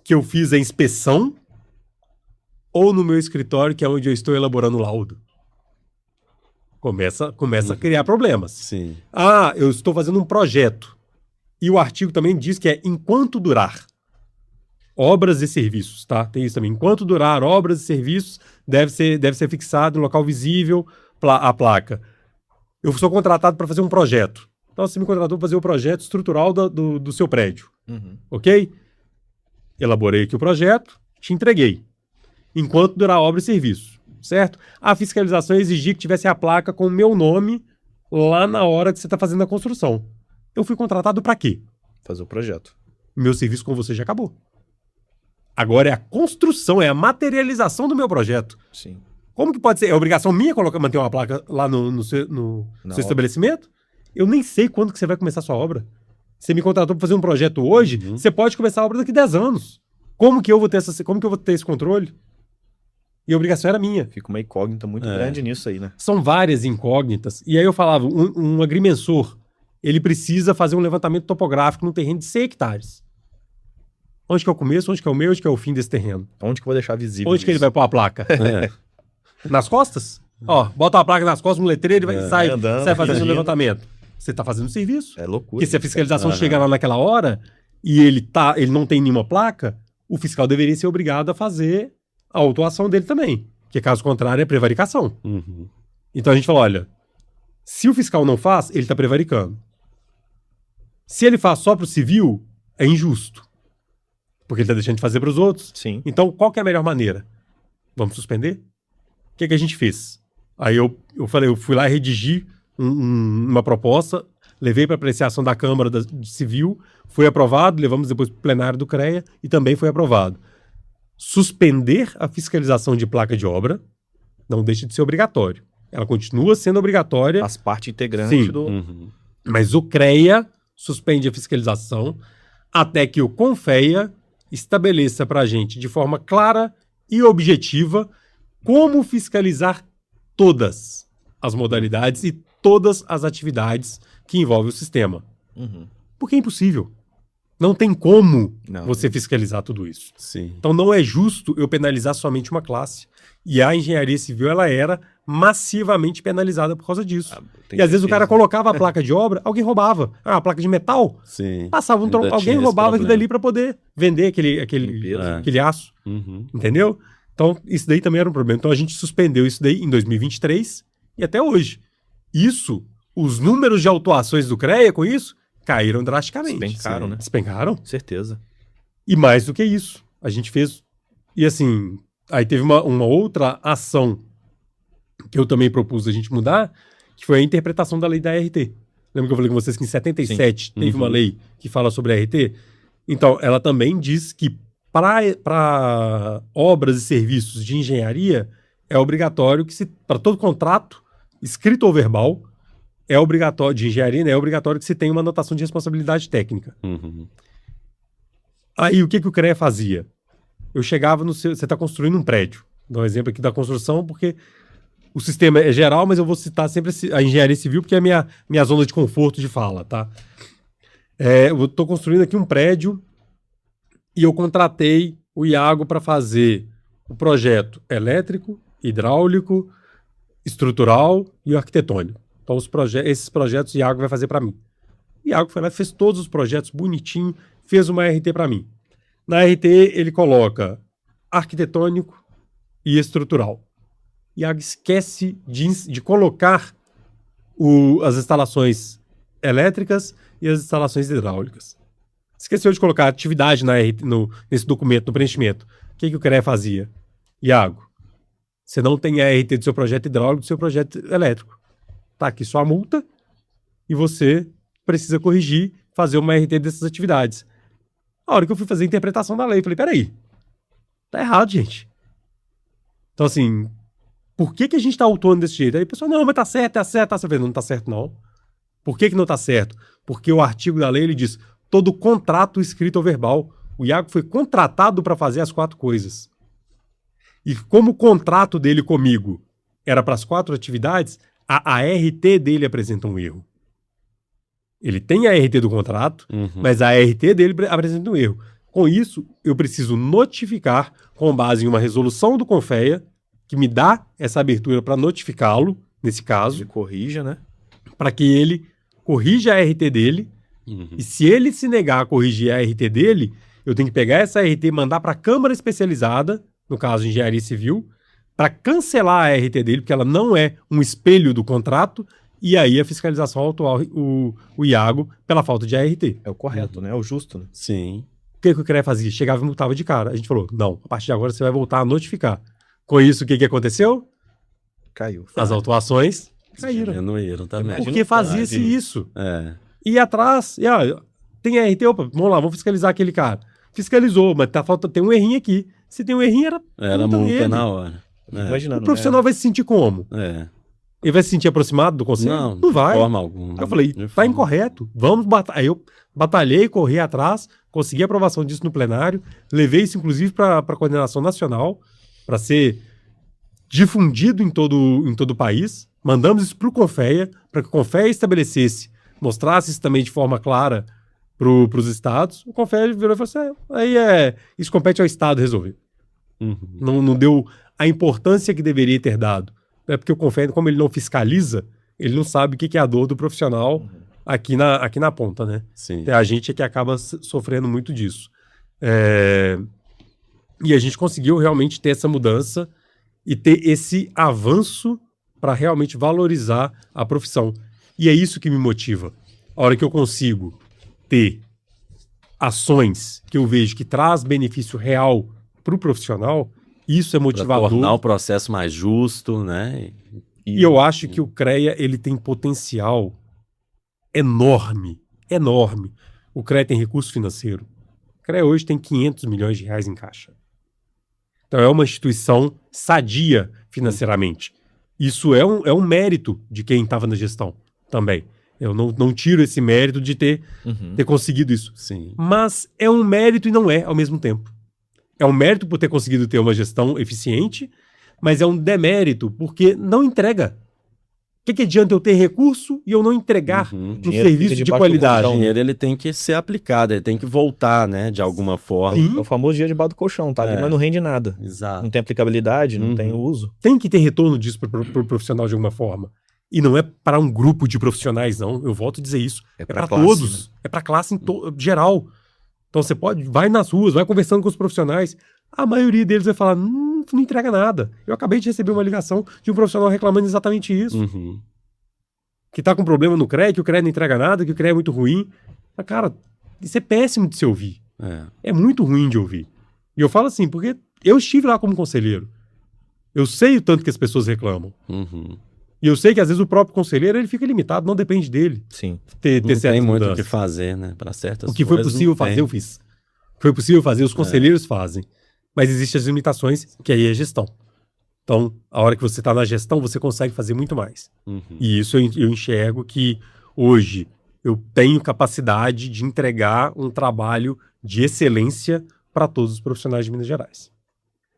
que eu fiz a inspeção ou no meu escritório, que é onde eu estou elaborando o laudo? Começa a criar problemas. Sim. Ah, eu estou fazendo um projeto. E o artigo também diz que é enquanto durar. Obras e serviços, tá? Tem isso também. Enquanto durar obras e serviços, deve ser fixado em local visível a placa. Eu sou contratado para fazer um projeto. Então, você me contratou para fazer o projeto estrutural do seu prédio. Ok? Elaborei aqui o projeto, te entreguei. Enquanto durar obra e serviço. Certo? A fiscalização exigia que tivesse a placa com o meu nome lá na hora que você está fazendo a construção. Eu fui contratado para quê? Fazer o projeto. Meu serviço com você já acabou. Agora é a construção, é a materialização do meu projeto. Sim. Como que pode ser? É obrigação minha manter uma placa lá no seu estabelecimento? Eu nem sei quando que você vai começar a sua obra. Você me contratou para fazer um projeto hoje, você pode começar a obra daqui a 10 anos. Como que eu vou ter esse controle? E a obrigação era minha. Fica uma incógnita muito grande nisso aí, né? São várias incógnitas. E aí eu falava, um agrimensor, ele precisa fazer um levantamento topográfico num terreno de 100 hectares. Onde que é o começo, onde que é o meio, onde que é o fim desse terreno? Onde que eu vou deixar visível Onde que ele vai pôr a placa? Nas costas? Ó, bota a placa nas costas, um letreiro e sai fazendo o levantamento. Você tá fazendo serviço. É loucura. Porque se a fiscalização chega lá naquela hora e ele não tem nenhuma placa, o fiscal deveria ser obrigado a fazer a autuação dele também. Porque caso contrário é prevaricação. Então a gente fala, olha, se o fiscal não faz, ele tá prevaricando. Se ele faz só pro civil, é injusto. Porque ele tá deixando de fazer para os outros. Sim. Então, qual que é a melhor maneira? Vamos suspender? O que a gente fez? Aí eu fui lá e redigi uma proposta, levei para apreciação da Câmara de Civil, foi aprovado, levamos depois para o plenário do CREA e também foi aprovado. Suspender a fiscalização de placa de obra não deixa de ser obrigatório. Ela continua sendo obrigatória. Faz parte integrante do... Mas o CREA suspende a fiscalização até que o CONFEA estabeleça para a gente de forma clara e objetiva como fiscalizar todas as modalidades e todas as atividades que envolvem o sistema. Porque é impossível. Não tem como você fiscalizar tudo isso. Sim. Então não é justo eu penalizar somente uma classe. E a engenharia civil, ela era massivamente penalizada por causa disso. E às vezes o cara colocava a placa de obra, alguém roubava. A placa de metal, Sim. passava alguém roubava aquilo dali para poder vender aquele aço. Entendeu? Então isso daí também era um problema. Então a gente suspendeu isso daí em 2023 e até hoje. Os números de autuações do CREA com isso caíram drasticamente. Despencaram, né? Despencaram. Certeza. E mais do que isso, a gente fez... E assim, aí teve uma outra ação que eu também propus a gente mudar, que foi a interpretação da lei da ART. Lembra que eu falei com vocês que em 77 teve uma lei que fala sobre a ART? Então, ela também diz que para obras e serviços de engenharia é obrigatório que para todo contrato, escrito ou verbal, é obrigatório, de engenharia, né, é obrigatório que se tenha uma anotação de responsabilidade técnica. Aí, o que o CREA fazia? Eu chegava você está construindo um prédio. Vou dar um exemplo aqui da construção, porque o sistema é geral, mas eu vou citar sempre a engenharia civil, porque é a minha zona de conforto de fala, tá? Eu estou construindo aqui um prédio e eu contratei o Iago para fazer o projeto elétrico, hidráulico, estrutural e o arquitetônico. Então, esses projetos o Iago vai fazer para mim. O Iago foi lá, fez todos os projetos bonitinho, fez uma RT para mim. Na RT, ele coloca arquitetônico e estrutural. Iago esquece de colocar as instalações elétricas e as instalações hidráulicas. Esqueceu de colocar atividade nesse documento, no preenchimento. O que o CREA fazia? Iago, você não tem a RT do seu projeto hidráulico, do seu projeto elétrico. Tá aqui sua multa e você precisa corrigir, fazer uma RT dessas atividades. A hora que eu fui fazer a interpretação da lei, eu falei, peraí, tá errado, gente. Então, assim, por que a gente tá autuando desse jeito? Aí a pessoa, não, mas tá certo, tá certo, tá certo. Não tá certo, não. Por que não tá certo? Porque o artigo da lei, ele diz, todo contrato escrito ou verbal. O Iago foi contratado para fazer as 4 coisas. E como o contrato dele comigo era para as 4 atividades, a ART dele apresenta um erro. Ele tem a ART do contrato, mas a ART dele apresenta um erro. Com isso, eu preciso notificar, com base em uma resolução do CONFEA, que me dá essa abertura para notificá-lo, nesse caso, Ele corrija, né? para que ele corrija a RT dele. E se ele se negar a corrigir a RT dele, eu tenho que pegar essa RT e mandar para a Câmara Especializada, no caso de Engenharia Civil, para cancelar a RT dele, porque ela não é um espelho do contrato, e aí a fiscalização autuar o Iago pela falta de ART. É o correto, né? É o justo, né? Sim. O que o CREA fazia? Chegava e multava de cara. A gente falou, não, a partir de agora você vai voltar a notificar. Com isso, o que aconteceu? Caiu. As autuações caíram. Diminuíram também. Imagina Porque fazia-se isso. É. E atrás, tem ART, opa, vamos lá, vamos fiscalizar aquele cara. Fiscalizou, mas tem um errinho aqui. Se tem um errinho, Era multa nele. na hora. Imaginando, O profissional vai se sentir como? É. Ele vai se sentir aproximado do conselho? Não vai. De forma alguma. Eu falei, tá incorreto, vamos batalhar. Aí eu batalhei, corri atrás, consegui a aprovação disso no plenário, levei isso inclusive para a coordenação nacional, para ser difundido em todo o país. Mandamos isso para o CONFEA, para que o CONFEA estabelecesse, mostrasse isso também de forma clara para os estados. O CONFEA virou e falou assim, isso compete ao estado resolver. Não deu a importância que deveria ter dado. É porque o CONFEA, como ele não fiscaliza, ele não sabe o que é a dor do profissional aqui na ponta, né? Sim. A gente é que acaba sofrendo muito disso. E a gente conseguiu realmente ter essa mudança e ter esse avanço para realmente valorizar a profissão. E é isso que me motiva. A hora que eu consigo ter ações que eu vejo que traz benefício real para o profissional, isso é motivador. Pra tornar o processo mais justo, né? E eu acho que o CREA ele tem potencial enorme, enorme. O CREA tem recurso financeiro. O CREA hoje tem 500 milhões de reais em caixa. Então é uma instituição sadia financeiramente. Isso é um mérito de quem estava na gestão também. Eu não tiro esse mérito de ter conseguido isso. Sim. Mas é um mérito e não é ao mesmo tempo. É um mérito por ter conseguido ter uma gestão eficiente, mas é um demérito porque não entrega. O que adianta eu ter recurso e eu não entregar um serviço de qualidade? O dinheiro ele tem que ser aplicado, ele tem que voltar, né, de alguma forma. Sim. É o famoso dinheiro debaixo do colchão, tá? Mas não rende nada. Exato. Não tem aplicabilidade, não tem uso. Tem que ter retorno disso para o profissional de alguma forma. E não é para um grupo de profissionais, não. Eu volto a dizer isso. É para todos. Né? É para a classe geral. Então você vai nas ruas, vai conversando com os profissionais. A maioria deles vai falar, não entrega nada. Eu acabei de receber uma ligação de um profissional reclamando exatamente isso. Que tá com problema no CREA, que o CREA não entrega nada, que o CREA é muito ruim. Mas, cara, isso é péssimo de se ouvir. É muito ruim de ouvir. E eu falo assim, porque eu estive lá como conselheiro. Eu sei o tanto que as pessoas reclamam. E eu sei que às vezes o próprio conselheiro ele fica limitado, não depende dele. Sim. Não tem muito o que fazer, né? Para certas coisas. O que foi possível fazer, eu fiz. O que foi possível fazer, os conselheiros fazem. Mas existem as limitações, que aí é gestão. Então, a hora que você está na gestão, você consegue fazer muito mais. E isso eu enxergo que hoje eu tenho capacidade de entregar um trabalho de excelência para todos os profissionais de Minas Gerais.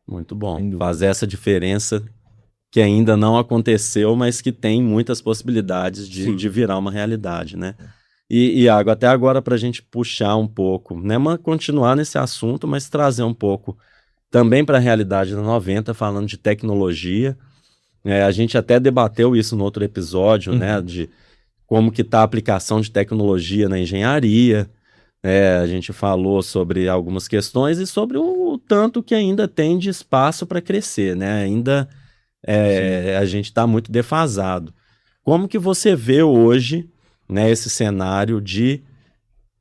Muito bom. Fazer essa diferença que ainda não aconteceu, mas que tem muitas possibilidades de virar uma realidade, né? E Iago, até agora para a gente puxar um pouco, né? Continuar nesse assunto, mas trazer um pouco também para a realidade da 90, falando de tecnologia. A gente até debateu isso no outro episódio, né? De como que está a aplicação de tecnologia na engenharia. A gente falou sobre algumas questões e sobre o tanto que ainda tem de espaço para crescer, né? Ainda a gente está muito defasado. Como que você vê hoje, né, esse cenário de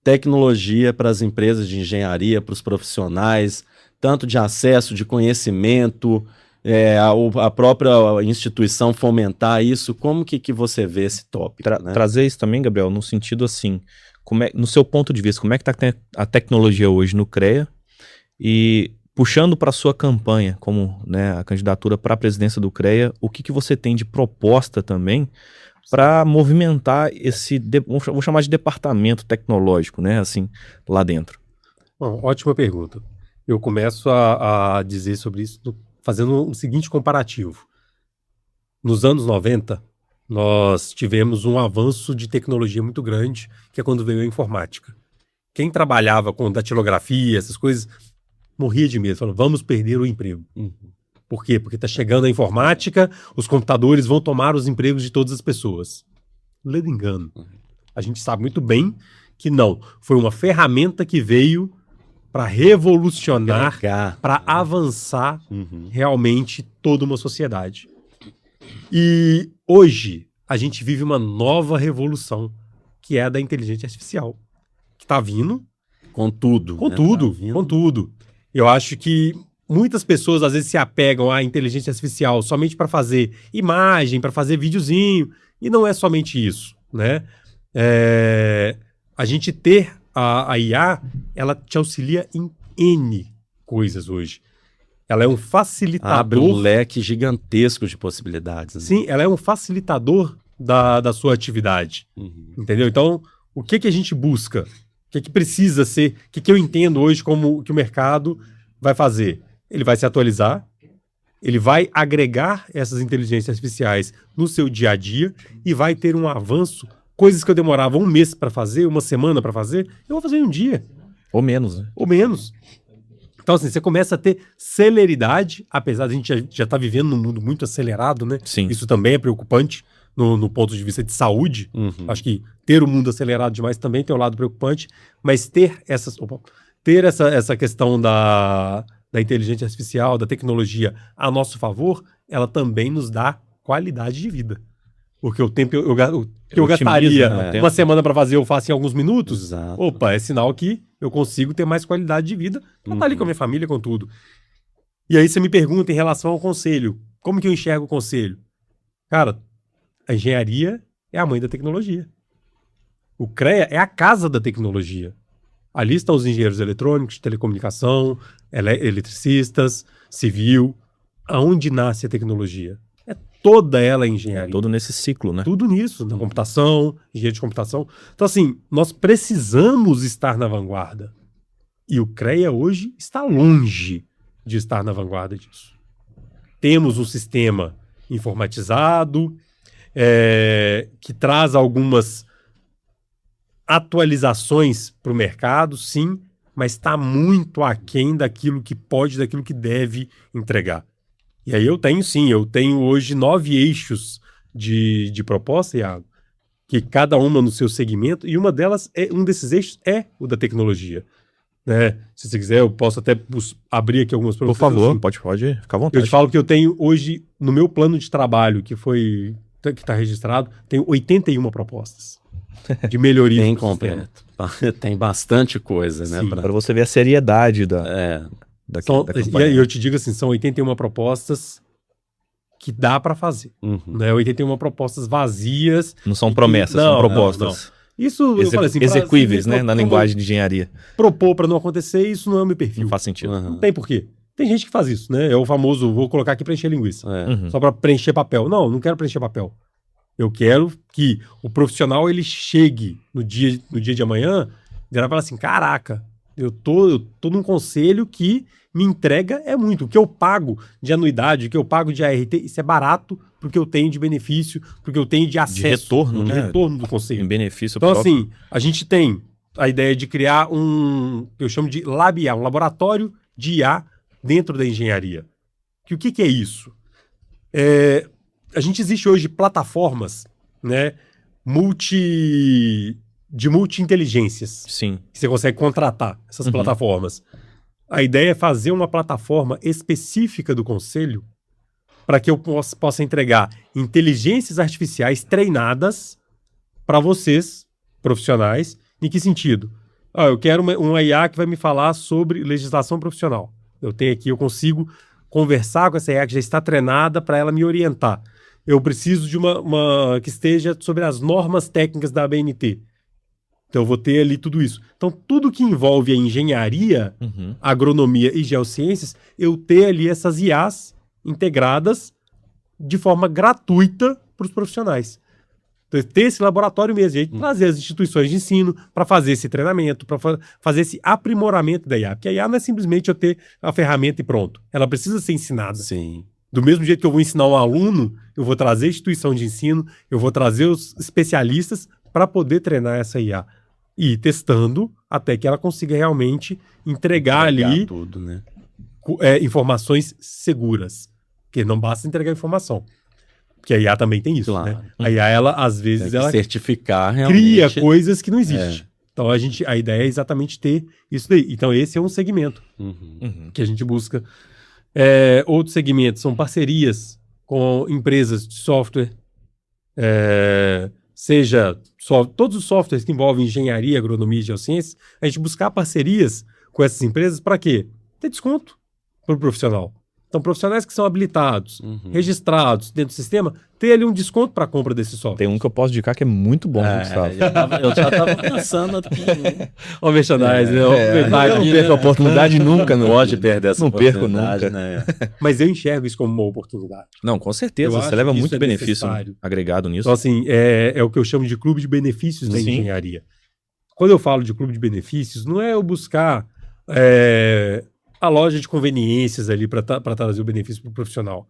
tecnologia para as empresas de engenharia, para os profissionais, tanto de acesso, de conhecimento, a própria instituição fomentar isso? Como que você vê esse tópico? Né? Trazer isso também, Gabriel, no sentido assim, no seu ponto de vista, como é que está a tecnologia hoje no CREA e puxando para a sua campanha, como, né, a candidatura para a presidência do CREA, o que você tem de proposta também para movimentar esse, vou chamar de departamento tecnológico, né, assim, lá dentro? Bom, ótima pergunta. Eu começo a dizer sobre isso fazendo o seguinte comparativo. Nos anos 90, nós tivemos um avanço de tecnologia muito grande, que é quando veio a informática. Quem trabalhava com datilografia, essas coisas, morria de medo, falando, vamos perder o emprego. Por quê? Porque está chegando a informática, os computadores vão tomar os empregos de todas as pessoas. Ledo engano. A gente sabe muito bem que não. Foi uma ferramenta que veio para revolucionar, para avançar realmente toda uma sociedade. E hoje a gente vive uma nova revolução, que é a da inteligência artificial, que está vindo com tudo. Com né? tudo, Tá vindo. com tudo. Eu acho que muitas pessoas às vezes se apegam à inteligência artificial somente para fazer imagem, para fazer videozinho, e não é somente isso, né? A gente ter a IA, ela te auxilia em N coisas hoje. Ela é um facilitador. Abre um leque gigantesco de possibilidades. Né? Sim, ela é um facilitador da sua atividade. Entendeu? Então, o que a gente busca? O que precisa ser? O que eu entendo hoje como que o mercado vai fazer? Ele vai se atualizar, ele vai agregar essas inteligências artificiais no seu dia a dia e vai ter um avanço. Coisas que eu demorava um mês para fazer, uma semana para fazer, eu vou fazer em um dia. Ou menos, né? Ou menos. Então, assim, você começa a ter celeridade, apesar de a gente já estar vivendo num mundo muito acelerado, né? Sim. Isso também é preocupante no ponto de vista de saúde. Acho que ter o mundo acelerado demais também tem um lado preocupante, mas ter essa questão da inteligência artificial, da tecnologia a nosso favor, ela também nos dá qualidade de vida. Porque o tempo que eu gastaria uma semana para fazer, eu faço em alguns minutos. Exato. Opa, é sinal que eu consigo ter mais qualidade de vida para estar ali com a minha família, com tudo. E aí você me pergunta em relação ao conselho. Como que eu enxergo o conselho? Cara, a engenharia é a mãe da tecnologia. O CREA é a casa da tecnologia. Ali estão os engenheiros eletrônicos, telecomunicação, eletricistas, civil. Aonde nasce a tecnologia? É toda ela engenharia. Todo nesse ciclo, né? Tudo nisso, na computação, engenharia de computação. Então, assim, nós precisamos estar na vanguarda. E o CREA hoje está longe de estar na vanguarda disso. Temos um sistema informatizado, que traz algumas atualizações para o mercado, sim, mas está muito aquém daquilo que pode, daquilo que deve entregar. E aí eu tenho hoje 9 eixos de proposta, Iago, que cada uma no seu segmento, e um desses eixos é o da tecnologia. Né? Se você quiser, eu posso até abrir aqui algumas Por favor, pode ficar à vontade. Eu te falo que eu tenho hoje, no meu plano de trabalho, que está registrado, tenho 81 propostas de melhoria. Tem completo. Tem bastante coisa, né? Para você ver a seriedade da e aí eu te digo assim, são 81 propostas que dá para fazer. Né? 81 propostas vazias. Não são promessas, são propostas. Não. Isso, eu falei assim, execuíveis, né? Na linguagem de engenharia. Propor para não acontecer, isso não é o meu perfil. Não faz sentido. Não tem porquê. Tem gente que faz isso, né? É o famoso, vou colocar aqui preencher linguiça. Só para preencher papel. Não quero preencher papel. Eu quero que o profissional ele chegue no dia de amanhã e ele vai falar assim, caraca, eu tô num conselho que me entrega muito. O que eu pago de anuidade, o que eu pago de ART, isso é barato porque eu tenho de benefício, porque eu tenho de acesso. De retorno, né? Retorno do conselho. Em benefício então, próprio. assim, a gente tem a ideia de criar eu chamo de Lab IA, um laboratório de IA dentro da engenharia. O que é isso? A gente existe hoje plataformas, né, de multi-inteligências. Sim. Que você consegue contratar essas plataformas. A ideia é fazer uma plataforma específica do conselho para que eu possa entregar inteligências artificiais treinadas para vocês, profissionais. Em que sentido? Eu quero uma IA que vai me falar sobre legislação profissional. Eu consigo conversar com essa IA que já está treinada para ela me orientar. Eu preciso de uma que esteja sobre as normas técnicas da ABNT. Então eu vou ter ali tudo isso. Então tudo que envolve a engenharia, agronomia e geociências, eu ter ali essas IAs integradas de forma gratuita para os profissionais. Então, ter esse laboratório mesmo, e aí trazer as instituições de ensino para fazer esse treinamento, para fazer esse aprimoramento da IA. Porque a IA não é simplesmente eu ter a ferramenta e pronto. Ela precisa ser ensinada. Sim. Do mesmo jeito que eu vou ensinar um aluno, eu vou trazer a instituição de ensino, eu vou trazer os especialistas para poder treinar essa IA. E ir testando até que ela consiga realmente entregar ali tudo, né? Informações seguras. Porque não basta entregar informação. Porque a IA também tem isso, Claro. né? A IA, ela, às Tem vezes, que ela certificar realmente. cria coisas que não existem. Então, a ideia é exatamente ter isso daí. Então, esse é um segmento Uhum. que a gente busca. Outros segmentos são parcerias com empresas de software, todos os softwares que envolvem engenharia, agronomia e geociências, a gente buscar parcerias com essas empresas para quê? Ter desconto para o profissional. Então, profissionais que são habilitados, registrados dentro do sistema, ter ali um desconto para a compra desse software. Tem um que eu posso indicar que é muito bom, Gustavo. Eu já estava pensando aqui. Ó, o merchandising, né? Eu não perco a oportunidade nunca. Não pode perder essa Não perco oportunidade, nunca. né? Mas eu enxergo isso como uma oportunidade. Não, com certeza. Eu Você acho leva que muito isso é benefício necessário. agregado nisso. Então, assim, é o que eu chamo de clube de benefícios da Sim. engenharia. Quando eu falo de clube de benefícios, não é eu buscar a loja de conveniências ali para trazer o benefício para o profissional.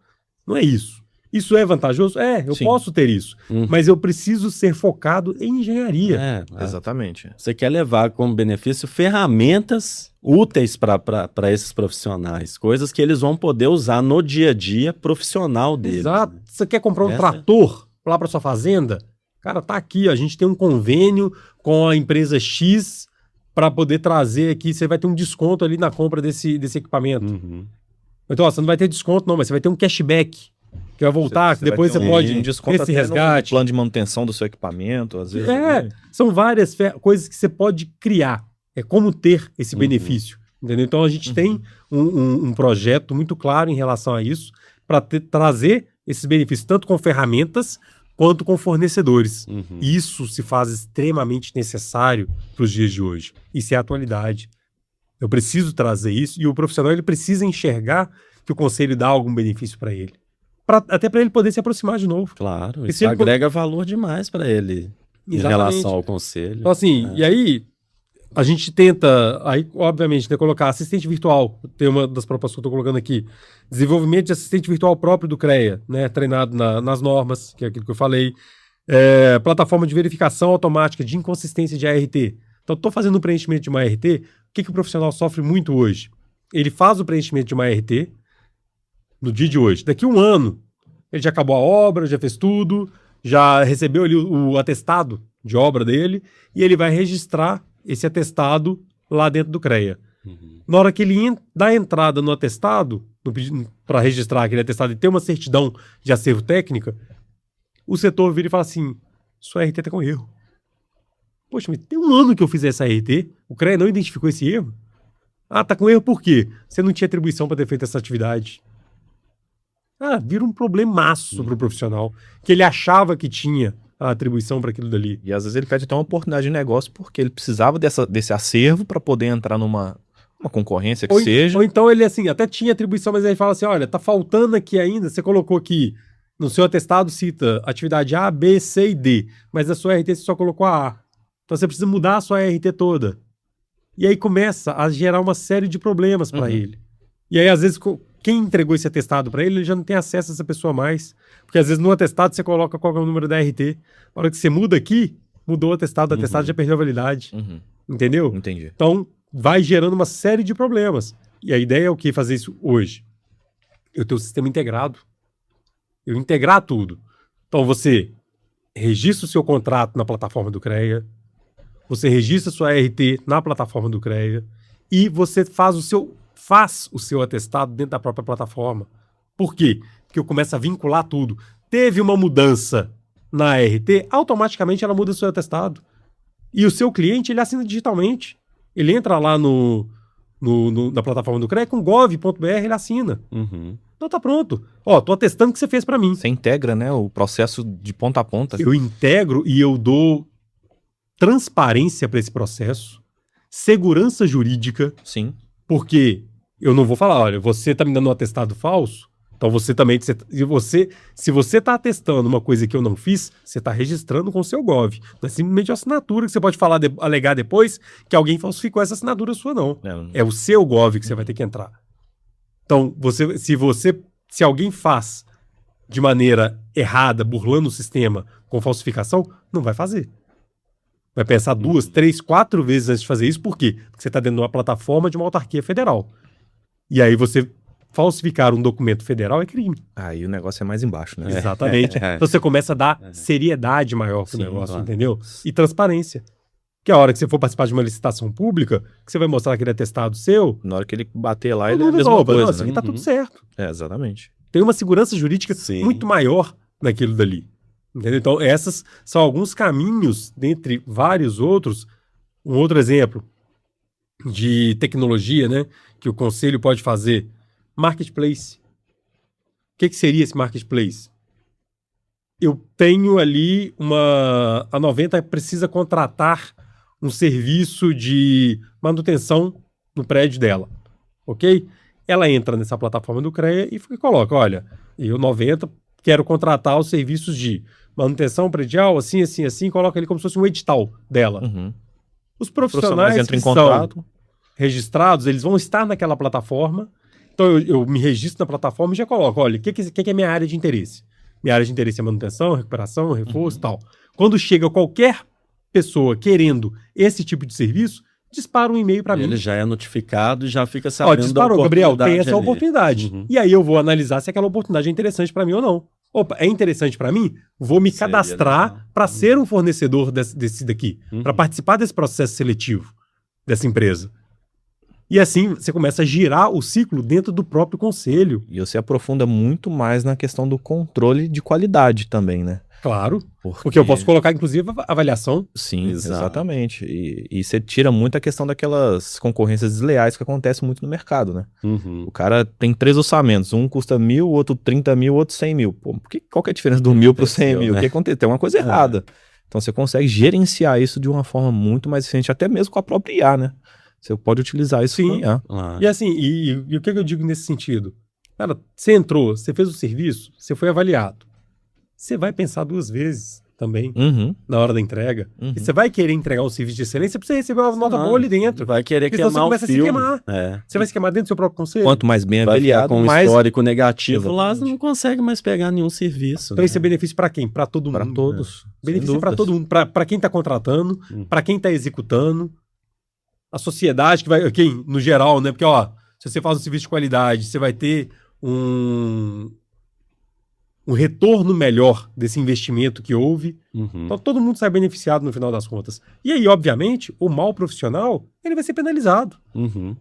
Não é isso. Isso é vantajoso? Eu Sim. posso ter isso. Mas eu preciso ser focado em engenharia. Exatamente. Você quer levar como benefício ferramentas úteis para esses profissionais, coisas que eles vão poder usar no dia a dia profissional deles. Exato. Né? Você quer comprar um Essa- trator lá para sua fazenda? Cara, tá aqui, ó, a gente tem um convênio com a empresa X para poder trazer aqui, você vai ter um desconto ali na compra desse equipamento. Uhum. Então, ó, você não vai ter desconto não, mas você vai ter um cashback que vai voltar, que depois você vai ter pode um desconto esse até resgate. no plano de manutenção do seu equipamento, às vezes. né? São várias coisas que você pode criar. É como ter esse benefício. Entendeu? Então a gente tem um projeto muito claro em relação a isso, para trazer esses benefícios, tanto com ferramentas quanto com fornecedores. Isso se faz extremamente necessário para os dias de hoje. Isso é a atualidade. Eu preciso trazer isso e o profissional ele precisa enxergar que o conselho dá algum benefício para ele. Até para ele poder se aproximar de novo. Claro, E isso se ele agrega valor demais para ele em Exatamente. relação ao conselho. Então, assim, e aí a gente tenta, aí, obviamente, né, colocar assistente virtual. Tem uma das propostas que eu estou colocando aqui. Desenvolvimento de assistente virtual próprio do CREA, né, treinado nas normas, que é aquilo que eu falei. Plataforma de verificação automática de inconsistência de ART. Então, estou fazendo o preenchimento de uma ART. O que o profissional sofre muito hoje? Ele faz o preenchimento de uma ART no dia de hoje. Daqui a um ano, ele já acabou a obra, já fez tudo, já recebeu ali o atestado de obra dele, e ele vai registrar esse atestado lá dentro do CREA. Na hora que ele dá a entrada no atestado, para registrar aquele atestado e ter uma certidão de acervo técnica, o setor vira e fala assim, sua RT está com erro. Poxa, mas tem um ano que eu fiz essa RT, o CREA não identificou esse erro? Ah, tá com erro por quê? Você não tinha atribuição para ter feito essa atividade. Vira um problemaço para o profissional, que ele achava que tinha a atribuição para aquilo dali. E às vezes ele pede até uma oportunidade de negócio porque ele precisava desse acervo para poder entrar numa concorrência que seja. Ou então ele assim, até tinha atribuição, mas ele fala assim, olha, tá faltando aqui ainda, você colocou aqui, no seu atestado cita atividade A, B, C e D, mas na sua RT você só colocou a A. Então você precisa mudar a sua RT toda. E aí começa a gerar uma série de problemas para ele. E aí às vezes quem entregou esse atestado para ele, ele já não tem acesso a essa pessoa mais. Porque às vezes no atestado você coloca qual é o número da RT. Na hora que você muda aqui, mudou o atestado já perdeu a validade. Entendeu? Entendi. Então vai gerando uma série de problemas. E a ideia é o que? Fazer isso hoje. Eu tenho o sistema integrado. Eu integrar tudo. Então você registra o seu contrato na plataforma do CREA, você registra a sua RT na plataforma do CREA e você faz o seu atestado dentro da própria plataforma. Por quê? Porque eu começo a vincular tudo. Teve uma mudança na RT, automaticamente ela muda o seu atestado. E o seu cliente, ele assina digitalmente. Ele entra lá na plataforma do CREA, com gov.br, ele assina. Então tá pronto. Tô atestando o que você fez para mim. Você integra, né, o processo de ponta a ponta. Eu integro e eu dou transparência para esse processo, segurança jurídica. Sim. Porque eu não vou falar, olha, você tá me dando um atestado falso, então você também, se você tá atestando uma coisa que eu não fiz, você tá registrando com o seu Gov. Não é simplesmente uma assinatura que você pode alegar depois que alguém falsificou essa assinatura sua, não. É o seu Gov que você vai ter que entrar. Então, se alguém faz de maneira errada, burlando o sistema com falsificação, não vai fazer. Vai pensar 2, 3, 4 vezes antes de fazer isso. Por quê? Porque você está dentro de uma plataforma de uma autarquia federal. E aí você falsificar um documento federal é crime. Aí o negócio é mais embaixo, né? Exatamente. Então você começa a dar seriedade maior pro Sim, negócio, claro. entendeu? E transparência. Que a hora que você for participar de uma licitação pública, que você vai mostrar aquele atestado seu, Na hora que ele bater lá, todo ele é a mundo mesma resolve. coisa, Nossa, né? aqui tá tudo certo. Exatamente. Tem uma segurança jurídica Sim. muito maior naquilo dali. Entendeu? Então, essas são alguns caminhos, dentre vários outros. Um outro exemplo de tecnologia, né, que o conselho pode fazer. Marketplace. O que seria esse marketplace? Eu tenho ali a 90 precisa contratar um serviço de manutenção no prédio dela, ok? Ela entra nessa plataforma do CREA e coloca, olha, eu 90 quero contratar os serviços de manutenção predial, assim, assim, assim, coloca ali como se fosse um edital dela. Uhum. Os profissionais entram em que são contato. registrados, eles vão estar naquela plataforma. Então eu me registro na plataforma e já coloco, olha, o que é minha área de interesse? Minha área de interesse é manutenção, recuperação, reforço e tal. Quando chega qualquer pessoa querendo esse tipo de serviço, dispara um e-mail para mim. Ele já é notificado e já fica Ó, sabendo disparou, da Gabriel, tem oportunidade essa ali. oportunidade. Uhum. E aí eu vou analisar se aquela oportunidade é interessante para mim ou não. Opa, é interessante para mim? Vou me Seria cadastrar legal. para ser um fornecedor desse daqui, Uhum. para participar desse processo seletivo dessa empresa. E assim você começa a girar o ciclo dentro do próprio conselho. E você aprofunda muito mais na questão do controle de qualidade também, né? Claro, porque eu posso colocar, inclusive, a avaliação. Sim, Exato. exatamente. E você tira muito a questão daquelas concorrências desleais que acontecem muito no mercado, né? Uhum. O cara tem 3 orçamentos, um custa 1.000, outro 30 mil, outro 100 mil. Pô, qual que é a diferença do 1.000 pro 100 mil? né? O que aconteceu? Tem uma coisa errada. Então você consegue gerenciar isso de uma forma muito mais eficiente, até mesmo com a própria IA, né? Você pode utilizar isso com a IA. Claro. E assim, e o que eu digo nesse sentido? Cara, você entrou, você fez o serviço, você foi avaliado. Você vai pensar 2 vezes também Uhum. na hora da entrega. Uhum. E você vai querer entregar um serviço de excelência, pra você receber uma nota boa ali dentro. Vai querer Porque senão queimar você o começa a se filme. queimar. É. Você vai se queimar dentro do seu próprio conselho. Quanto mais bem Vai ficar avaliado, com um mais histórico negativo lá, você Exatamente. não consegue mais pegar nenhum serviço. Então né? esse é benefício para quem? Para todo mundo. para todos. Benefício para todo mundo. Para quem está contratando, para quem está executando. A sociedade que vai... Quem, no geral, né? Porque, ó, se você faz um serviço de qualidade, você vai ter um retorno melhor desse investimento que houve. Uhum. Então todo mundo sai beneficiado no final das contas. E aí, obviamente, o mal profissional, ele vai ser penalizado. Uhum.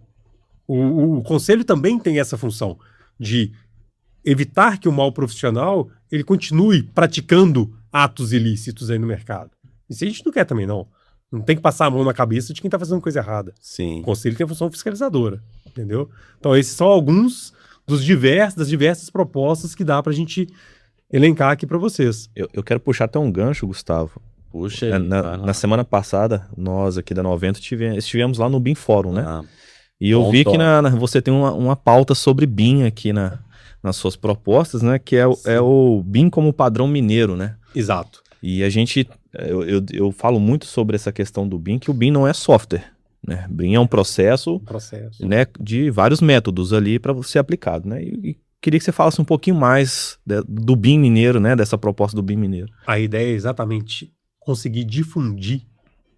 O conselho também tem essa função de evitar que o mal profissional ele continue praticando atos ilícitos aí no mercado. Isso a gente não quer também, não. Não tem que passar a mão na cabeça de quem está fazendo coisa errada. Sim. O conselho tem a função fiscalizadora, entendeu? Então esses são alguns das diversas propostas que dá para a gente elencar aqui para vocês. Eu quero puxar até um gancho, Gustavo. Puxa aí, vai lá. Na semana passada, nós aqui da 90 estivemos lá no BIM Fórum, né? Ah, E eu bom vi que toque. você tem uma pauta sobre BIM aqui nas suas propostas, né? Que é o BIM como padrão mineiro, né? Exato. E a gente, eu falo muito sobre essa questão do BIM, que o BIM não é software, né? BIM é um processo, Processo. né, de vários métodos ali para ser aplicado, né? E queria que você falasse um pouquinho mais do BIM mineiro, né? Dessa proposta do BIM mineiro. A ideia é exatamente conseguir difundir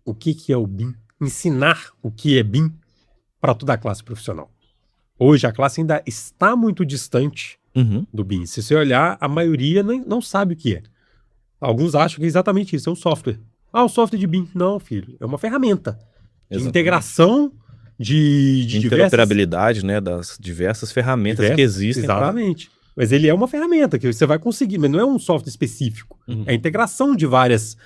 o que é o BIM, ensinar o que é BIM para toda a classe profissional. Hoje a classe ainda está muito distante Uhum. do BIM. Se você olhar, a maioria não sabe o que é. Alguns acham que é exatamente isso, é um software. Ah, o software de BIM. Não, filho, é uma ferramenta de Exatamente. integração de diversas... Interoperabilidade, né? Das diversas ferramentas que existem. Exatamente. Mas ele é uma ferramenta que você vai conseguir, mas não é um software específico. Uhum. É a integração de várias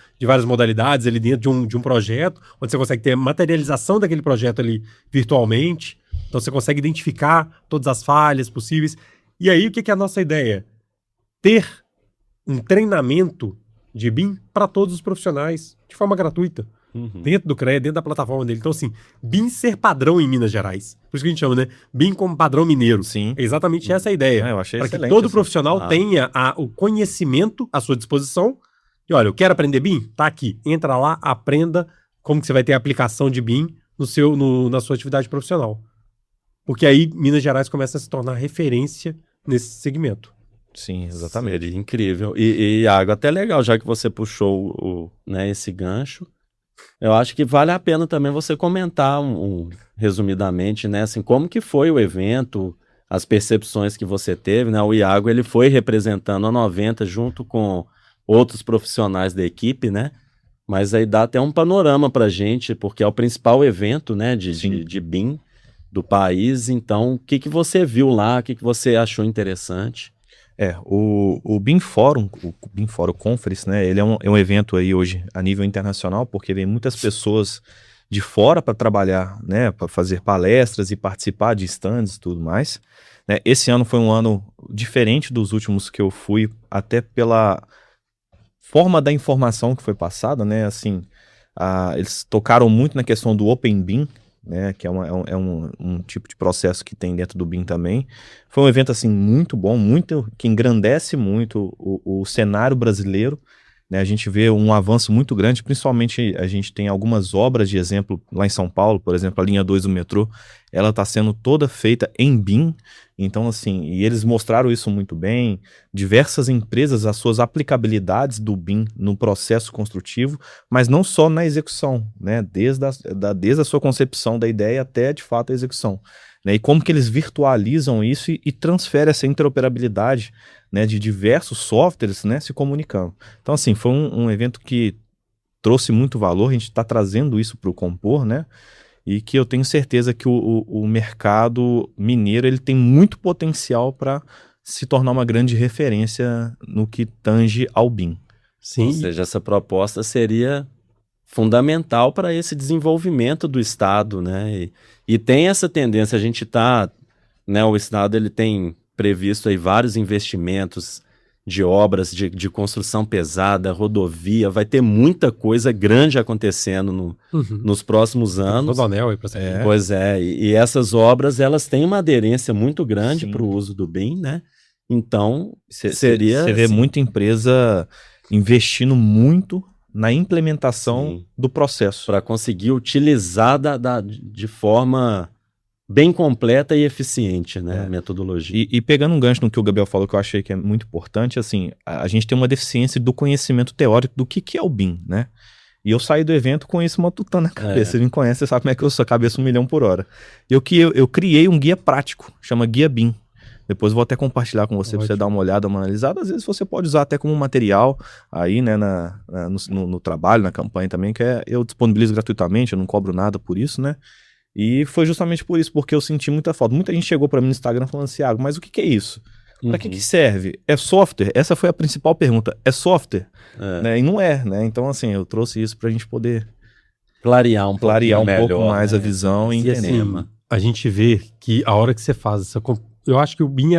modalidades ali dentro de um projeto, onde você consegue ter a materialização daquele projeto ali virtualmente. Então você consegue identificar todas as falhas possíveis. E aí, o que é a nossa ideia? Ter um treinamento de BIM para todos os profissionais, de forma gratuita. Uhum. Dentro do CREA, dentro da plataforma dele. Então, assim, BIM ser padrão em Minas Gerais. Por isso que a gente chama, né? BIM como padrão mineiro. Sim. É exatamente essa a ideia. Eu achei Para que excelente todo essa- profissional tenha o conhecimento à sua disposição. E olha, eu quero aprender BIM? Tá aqui. Entra lá, aprenda como que você vai ter a aplicação de BIM na sua atividade profissional. Porque aí Minas Gerais começa a se tornar referência nesse segmento. Sim, exatamente. Seria incrível. E Iago, até legal, já que você puxou né, esse gancho, eu acho que vale a pena também você comentar resumidamente, né, assim, como que foi o evento, as percepções que você teve, né? O Iago, ele foi representando a 90 junto com outros profissionais da equipe, né? Mas aí dá até um panorama pra gente, porque é o principal evento, né, de BIM do país. Então, o que você viu lá? O que você achou interessante? O BIM Forum, o BIM Forum Conference, né, ele é um evento aí hoje a nível internacional, porque vem muitas pessoas de fora para trabalhar, né, para fazer palestras e participar de stands e tudo mais. Né? Esse ano foi um ano diferente dos últimos que eu fui, até pela forma da informação que foi passada, né, assim, eles tocaram muito na questão do Open BIM, né, que é um tipo de processo que tem dentro do BIM também. Foi um evento, assim, muito bom, que engrandece muito o cenário brasileiro, né, a gente vê um avanço muito grande, principalmente a gente tem algumas obras de exemplo lá em São Paulo, por exemplo, a linha 2 do metrô, ela está sendo toda feita em BIM, então assim, e eles mostraram isso muito bem, diversas empresas, as suas aplicabilidades do BIM no processo construtivo, mas não só na execução, né, desde a sua concepção da ideia até de fato a execução. Né, e como que eles virtualizam isso e transferem essa interoperabilidade, né, de diversos softwares, né, se comunicando. Então, assim, foi um evento que trouxe muito valor, a gente está trazendo isso para o Compor, né, e que eu tenho certeza que o mercado mineiro ele tem muito potencial para se tornar uma grande referência no que tange ao BIM. Sim. Ou seja, essa proposta seria fundamental para esse desenvolvimento do Estado, né? E tem essa tendência, a gente está, né, o Estado ele tem previsto aí vários investimentos de obras de construção pesada, rodovia, vai ter muita coisa grande acontecendo nos próximos anos. Anel aí pra Pois é, e essas obras, elas têm uma aderência muito grande para o uso do BIM, né? Então, seria... Você vê assim, muita empresa investindo muito na implementação do processo. Para conseguir utilizar de forma bem completa e eficiente, né, a metodologia. E pegando um gancho no que o Gabriel falou, que eu achei que é muito importante, assim, a gente tem uma deficiência do conhecimento teórico do que é o BIM, né? E eu saí do evento com isso matutando na cabeça. Você me conhece, você sabe como é que eu sou, cabeça 1 milhão por hora. Eu criei um guia prático, chama Guia BIM. Depois eu vou até compartilhar com você, para você dar uma olhada, uma analisada. Às vezes você pode usar até como material aí, né, no trabalho, na campanha também, que eu disponibilizo gratuitamente, eu não cobro nada por isso, né? E foi justamente por isso, porque eu senti muita falta. Muita gente chegou para mim no Instagram falando assim, mas o que é isso? Para que serve? É software? Essa foi a principal pergunta. É software? Né? E não é, né? Então, assim, eu trouxe isso para a gente poder clarear um pouco mais a visão e entender. Assim, a gente vê que a hora que você faz essa... Eu acho que o BIM,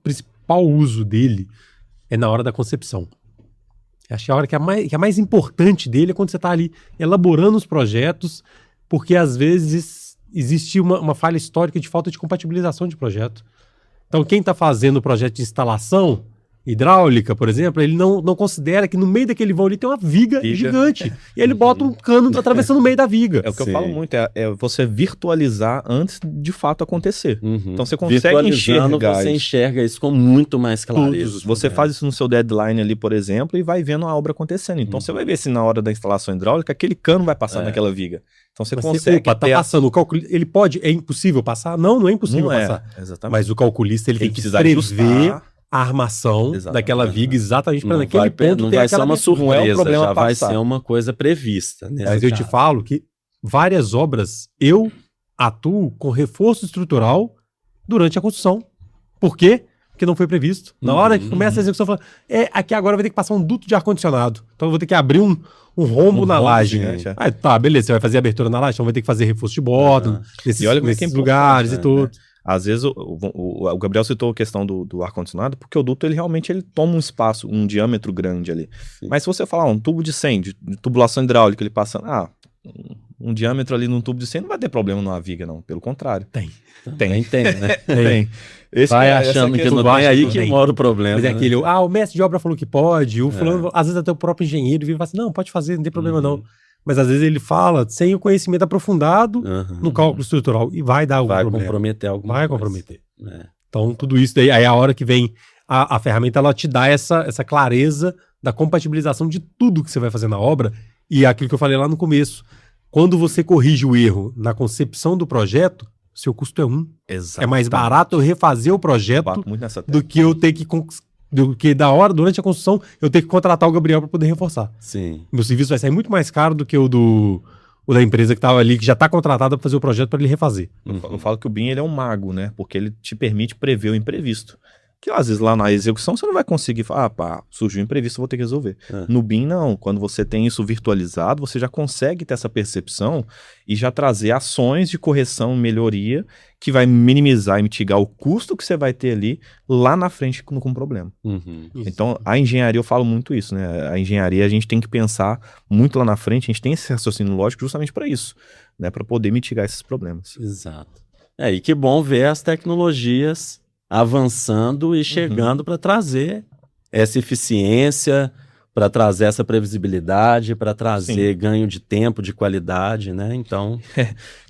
principal uso dele é na hora da concepção. Acho que a hora que é mais importante dele é quando você está ali elaborando os projetos, porque às vezes existe uma falha histórica de falta de compatibilização de projeto. Então quem está fazendo o projeto de instalação hidráulica, por exemplo, ele não considera que no meio daquele vão ali tem uma viga gigante. E ele bota um cano atravessando o meio da viga. É o que eu falo muito, é você virtualizar antes de fato acontecer. Então você consegue enxergar você enxerga isso com muito mais clareza. Você faz isso no seu deadline ali, por exemplo, e vai vendo a obra acontecendo. Então você vai ver se na hora da instalação hidráulica aquele cano vai passar naquela viga. Então você consegue... tá passando. Ele pode... É impossível passar? Não é impossível passar. Exatamente. Mas o calculista ele tem que prever a armação daquela viga exatamente para naquele ponto não vai ser uma surpresa, já vai ser uma coisa prevista. Mas eu te falo que várias obras eu atuo com reforço estrutural durante a construção. Por quê? Porque não foi previsto. Na hora que começa a execução, fala, aqui agora vai ter que passar um duto de ar-condicionado. Então eu vou ter que abrir um rombo na laje. Tá, beleza, você vai fazer abertura na laje, então vai ter que fazer reforço de borda, nesses lugares e tudo. Às vezes o Gabriel citou a questão do ar-condicionado, porque o duto ele realmente toma um espaço, um diâmetro grande ali. Sim. Mas se você falar um tubo de 100, de tubulação hidráulica, ele passando, um diâmetro ali num tubo de 100 não vai ter problema numa viga, não. Pelo contrário. Tem, né? Tem. Vai achando que não vai, aí que mora o problema. Mas é aquele, o mestre de obra falou que pode, o fulano, às vezes até o próprio engenheiro vem e fala assim, não, pode fazer, não tem problema não. Mas às vezes ele fala sem o conhecimento aprofundado no cálculo estrutural e vai dar algum problema. Vai comprometer alguma coisa. Vai comprometer. Então tudo isso daí, aí a hora que vem a ferramenta, ela te dá essa clareza da compatibilização de tudo que você vai fazer na obra e aquilo que eu falei lá no começo. Quando você corrige o erro na concepção do projeto, seu custo é 1. Exato. É mais barato eu refazer o projeto Bato muito nessa do que eu ter que... do que durante a construção, eu ter que contratar o Gabriel para poder reforçar. Sim. Meu serviço vai sair muito mais caro do que o da empresa que estava ali, que já está contratada para fazer o projeto para ele refazer. Eu falo que o BIM ele é um mago, né? Porque ele te permite prever o imprevisto. Que às vezes lá na execução você não vai conseguir falar, surgiu um imprevisto, vou ter que resolver. No BIM não, quando você tem isso virtualizado, você já consegue ter essa percepção e já trazer ações de correção e melhoria que vai minimizar e mitigar o custo que você vai ter ali lá na frente com o problema. Então a engenharia, eu falo muito isso, né? A engenharia a gente tem que pensar muito lá na frente, a gente tem esse raciocínio lógico justamente para isso, né? Para poder mitigar esses problemas. Exato. E que bom ver as tecnologias avançando e chegando para trazer essa eficiência, para trazer essa previsibilidade, para trazer ganho de tempo, de qualidade, né? Então...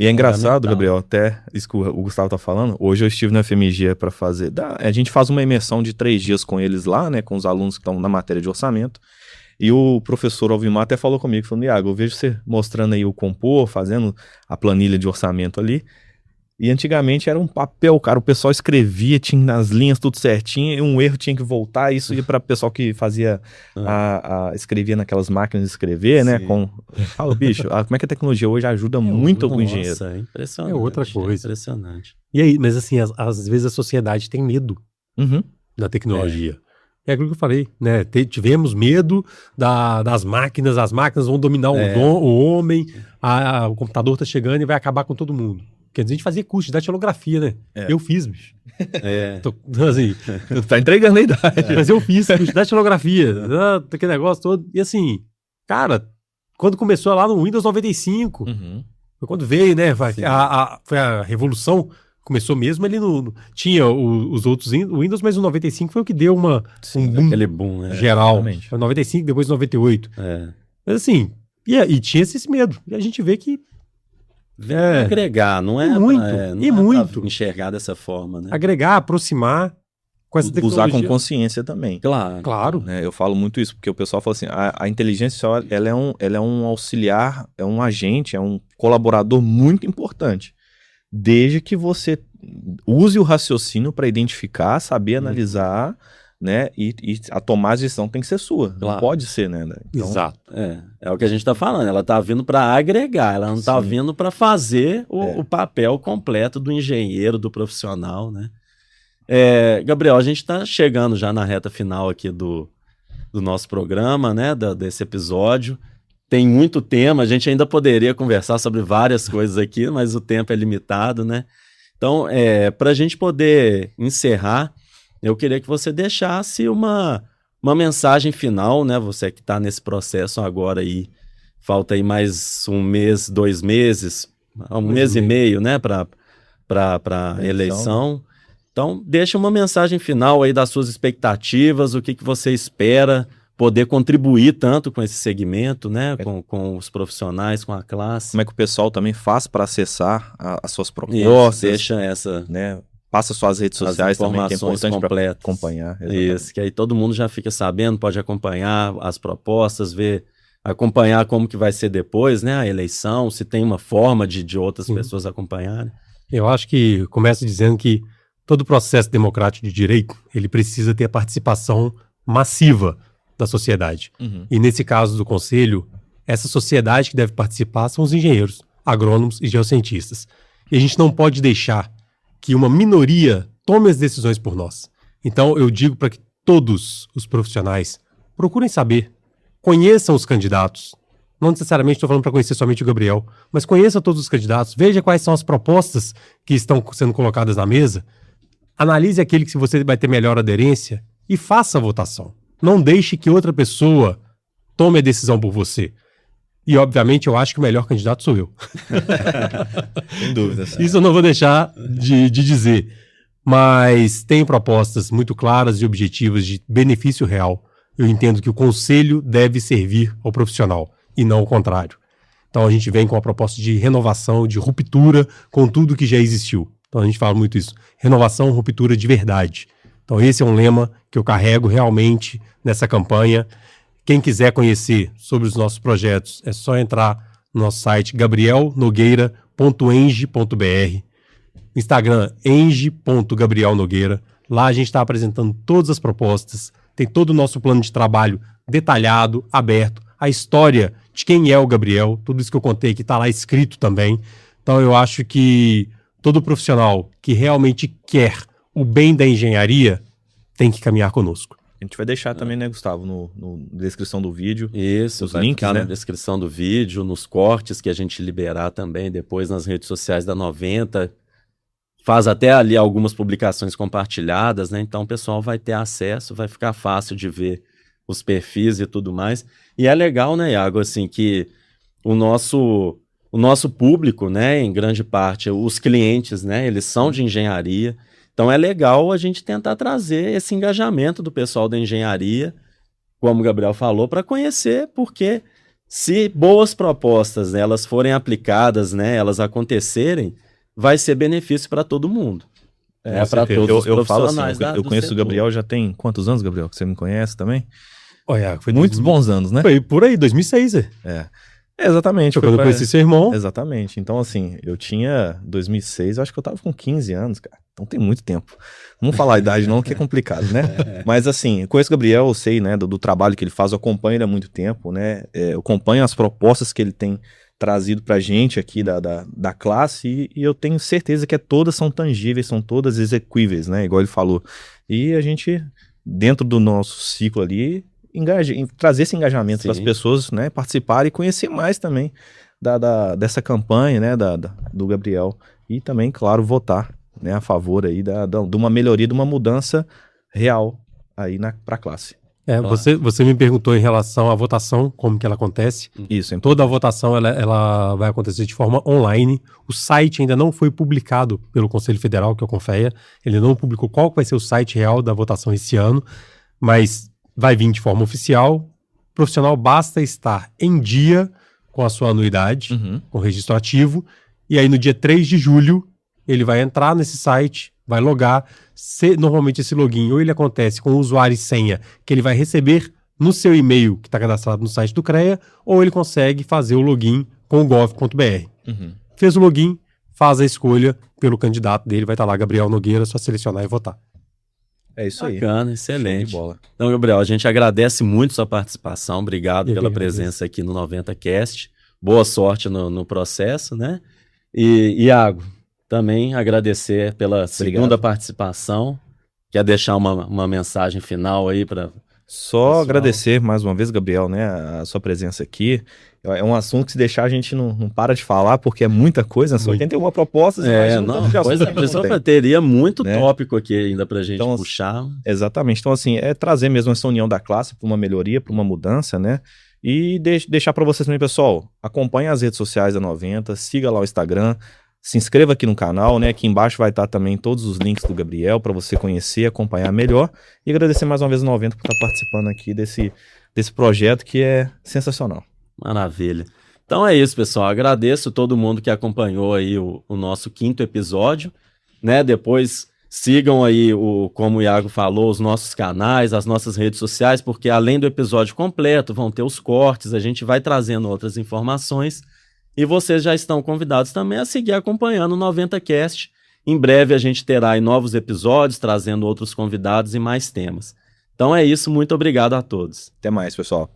E é engraçado, Gabriel, até isso que o Gustavo tá falando, hoje eu estive na FMG para fazer... A gente faz uma imersão de 3 dias com eles lá, né? Com os alunos que estão na matéria de orçamento. E o professor Alvimar até falou comigo, falou, Iago, eu vejo você mostrando aí o compor, fazendo a planilha de orçamento ali. E antigamente era um papel, cara, o pessoal escrevia, tinha nas linhas tudo certinho, e um erro tinha que voltar, isso ia para o pessoal que fazia, escrevia naquelas máquinas de escrever, né, fala, bicho, como é que a tecnologia hoje ajuda muito o engenheiro? Nossa, é impressionante. É outra coisa. Impressionante. E aí, mas assim, às vezes a sociedade tem medo da tecnologia. É aquilo que eu falei, né? Tivemos medo das máquinas, as máquinas vão dominar o homem, o computador está chegando e vai acabar com todo mundo. Quer dizer, a gente fazia curso de datilografia, né? Eu fiz, bicho. Assim, tá entregando a idade. Mas eu fiz curso de datilografia, aquele negócio todo. E assim, cara, quando começou lá no Windows 95, foi quando veio, né? Foi a revolução, começou mesmo ali tinha os outros Windows, mas o 95 foi o que deu um boom. Aquele boom, né? Geral. Foi 95, depois 98. Mas assim, e tinha esse medo. E a gente vê que agregar, não é muito pra enxergar dessa forma, né? Agregar, aproximar com essa tecnologia. Usar com consciência também. Claro. Né? Eu falo muito isso, porque o pessoal fala assim, a inteligência ela é um auxiliar, é um agente, é um colaborador muito importante. Desde que você use o raciocínio para identificar, saber analisar, né? E a tomada de decisão tem que ser sua. Não pode ser, né? Então, exato. É o que a gente está falando. Ela está vindo para agregar, ela não está vindo para fazer o papel completo do engenheiro, do profissional, né? Gabriel, a gente está chegando já na reta final aqui do nosso programa, né? Desse episódio. Tem muito tema, a gente ainda poderia conversar sobre várias coisas aqui, mas o tempo é limitado, né? Então, para a gente poder encerrar, eu queria que você deixasse uma mensagem final, né? Você que está nesse processo agora aí, falta aí mais 1 mês, 2 meses, um mês e meio, né? Para a eleição. Então, deixa uma mensagem final aí das suas expectativas, o que você espera poder contribuir tanto com esse segmento, né? Com os profissionais, com a classe. Como é que o pessoal também faz para acessar as suas propostas? Deixa essa... né? Passa suas redes sociais também, que é importante para acompanhar. Exatamente. Isso, que aí todo mundo já fica sabendo, pode acompanhar as propostas, acompanhar como que vai ser depois, né? A eleição, se tem uma forma de outras pessoas acompanharem. Eu acho que começa dizendo que todo processo democrático de direito, ele precisa ter a participação massiva da sociedade. E nesse caso do Conselho, essa sociedade que deve participar são os engenheiros, agrônomos e geocientistas. E a gente não pode deixar que uma minoria tome as decisões por nós. Então eu digo para que todos os profissionais procurem saber, conheçam os candidatos. Não necessariamente estou falando para conhecer somente o Gabriel, mas conheça todos os candidatos, veja quais são as propostas que estão sendo colocadas na mesa, analise aquele que você vai ter melhor aderência e faça a votação. Não deixe que outra pessoa tome a decisão por você. E, obviamente, eu acho que o melhor candidato sou eu. Sem dúvida. Isso eu não vou deixar de dizer. Mas tem propostas muito claras e objetivas de benefício real. Eu entendo que o conselho deve servir ao profissional e não o contrário. Então, a gente vem com a proposta de renovação, de ruptura com tudo que já existiu. Então, a gente fala muito isso. Renovação, ruptura de verdade. Então, esse é um lema que eu carrego realmente nessa campanha. Quem quiser conhecer sobre os nossos projetos, é só entrar no nosso site gabrielnogueira.eng.br. Instagram, eng.gabrielnogueira. Lá a gente está apresentando todas as propostas, tem todo o nosso plano de trabalho detalhado, aberto, a história de quem é o Gabriel, tudo isso que eu contei aqui está lá escrito também. Então eu acho que todo profissional que realmente quer o bem da engenharia tem que caminhar conosco. A gente vai deixar também, né, Gustavo, na descrição do vídeo. Isso, os vai links, ficar né? na descrição do vídeo, nos cortes que a gente liberar também, depois nas redes sociais da 90. Faz até ali algumas publicações compartilhadas, né? Então o pessoal vai ter acesso, vai ficar fácil de ver os perfis e tudo mais. E é legal, né, Iago, assim, que o nosso público, né, em grande parte, os clientes, né, eles são de engenharia. Então é legal a gente tentar trazer esse engajamento do pessoal da engenharia, como o Gabriel falou, para conhecer, porque se boas propostas, né, elas forem aplicadas, né, elas acontecerem, vai ser benefício para todo mundo. Para todos os eu falo assim, profissionais eu conheço o Gabriel já tem quantos anos, Gabriel? Que você me conhece também? Olha, foi Muitos bons anos, né? Foi por aí, 2006. Exatamente. Foi quando eu conheci seu irmão. Exatamente. Então, assim, eu tinha 2006, eu acho que eu tava com 15 anos, cara. Então tem muito tempo. Não vamos falar a idade não, que é complicado, né? Mas assim, eu conheço o Gabriel, eu sei, né, do trabalho que ele faz, eu acompanho ele há muito tempo, né? Eu acompanho as propostas que ele tem trazido pra gente aqui da classe e eu tenho certeza que todas são tangíveis, são todas execuíveis, né? Igual ele falou. E a gente, dentro do nosso ciclo ali, trazer esse engajamento para as pessoas, né, participarem e conhecer mais também dessa campanha, né, do Gabriel e também, claro, votar, né, a favor aí de uma melhoria, de uma mudança real aí para a classe. Claro. Você me perguntou em relação à votação, como que ela acontece. Isso. Toda a votação ela vai acontecer de forma online. O site ainda não foi publicado pelo Conselho Federal, que é o CONFEA. Ele não publicou qual vai ser o site real da votação esse ano, mas vai vir de forma oficial. O profissional basta estar em dia com a sua anuidade, com o registro ativo, e aí no dia 3 de julho ele vai entrar nesse site, vai logar. Normalmente esse login ou ele acontece com o usuário e senha que ele vai receber no seu e-mail que está cadastrado no site do CREA, ou ele consegue fazer o login com o gov.br. Fez o login, faz a escolha pelo candidato dele, vai estar lá, Gabriel Nogueira, só selecionar e votar. É isso aí. Bacana, excelente. Então, Gabriel, a gente agradece muito sua participação. Obrigado pela presença aqui no 90Cast. Boa sorte no processo, né? E, Iago, também agradecer pela segunda participação. Quer deixar uma mensagem final aí para... Só agradecer mais uma vez, Gabriel, né, a sua presença aqui. É um assunto que se deixar a gente não para de falar, porque é muita coisa, são 81 propostas. Teria muito tópico aqui ainda pra gente puxar. Exatamente, então assim, é trazer mesmo essa união da classe para uma melhoria, para uma mudança, né, e deixar para vocês também, pessoal, acompanhe as redes sociais da 90, siga lá o Instagram, se inscreva aqui no canal, né? Aqui embaixo vai estar também todos os links do Gabriel para você conhecer, acompanhar melhor. E agradecer mais uma vez o 90 por estar participando aqui desse projeto que é sensacional. Maravilha. Então é isso, pessoal. Agradeço todo mundo que acompanhou aí o nosso 5º episódio, né? Depois sigam aí, como o Iago falou, os nossos canais, as nossas redes sociais, porque além do episódio completo, vão ter os cortes, a gente vai trazendo outras informações. E vocês já estão convidados também a seguir acompanhando o 90Cast. Em breve a gente terá aí novos episódios, trazendo outros convidados e mais temas. Então é isso, muito obrigado a todos. Até mais, pessoal.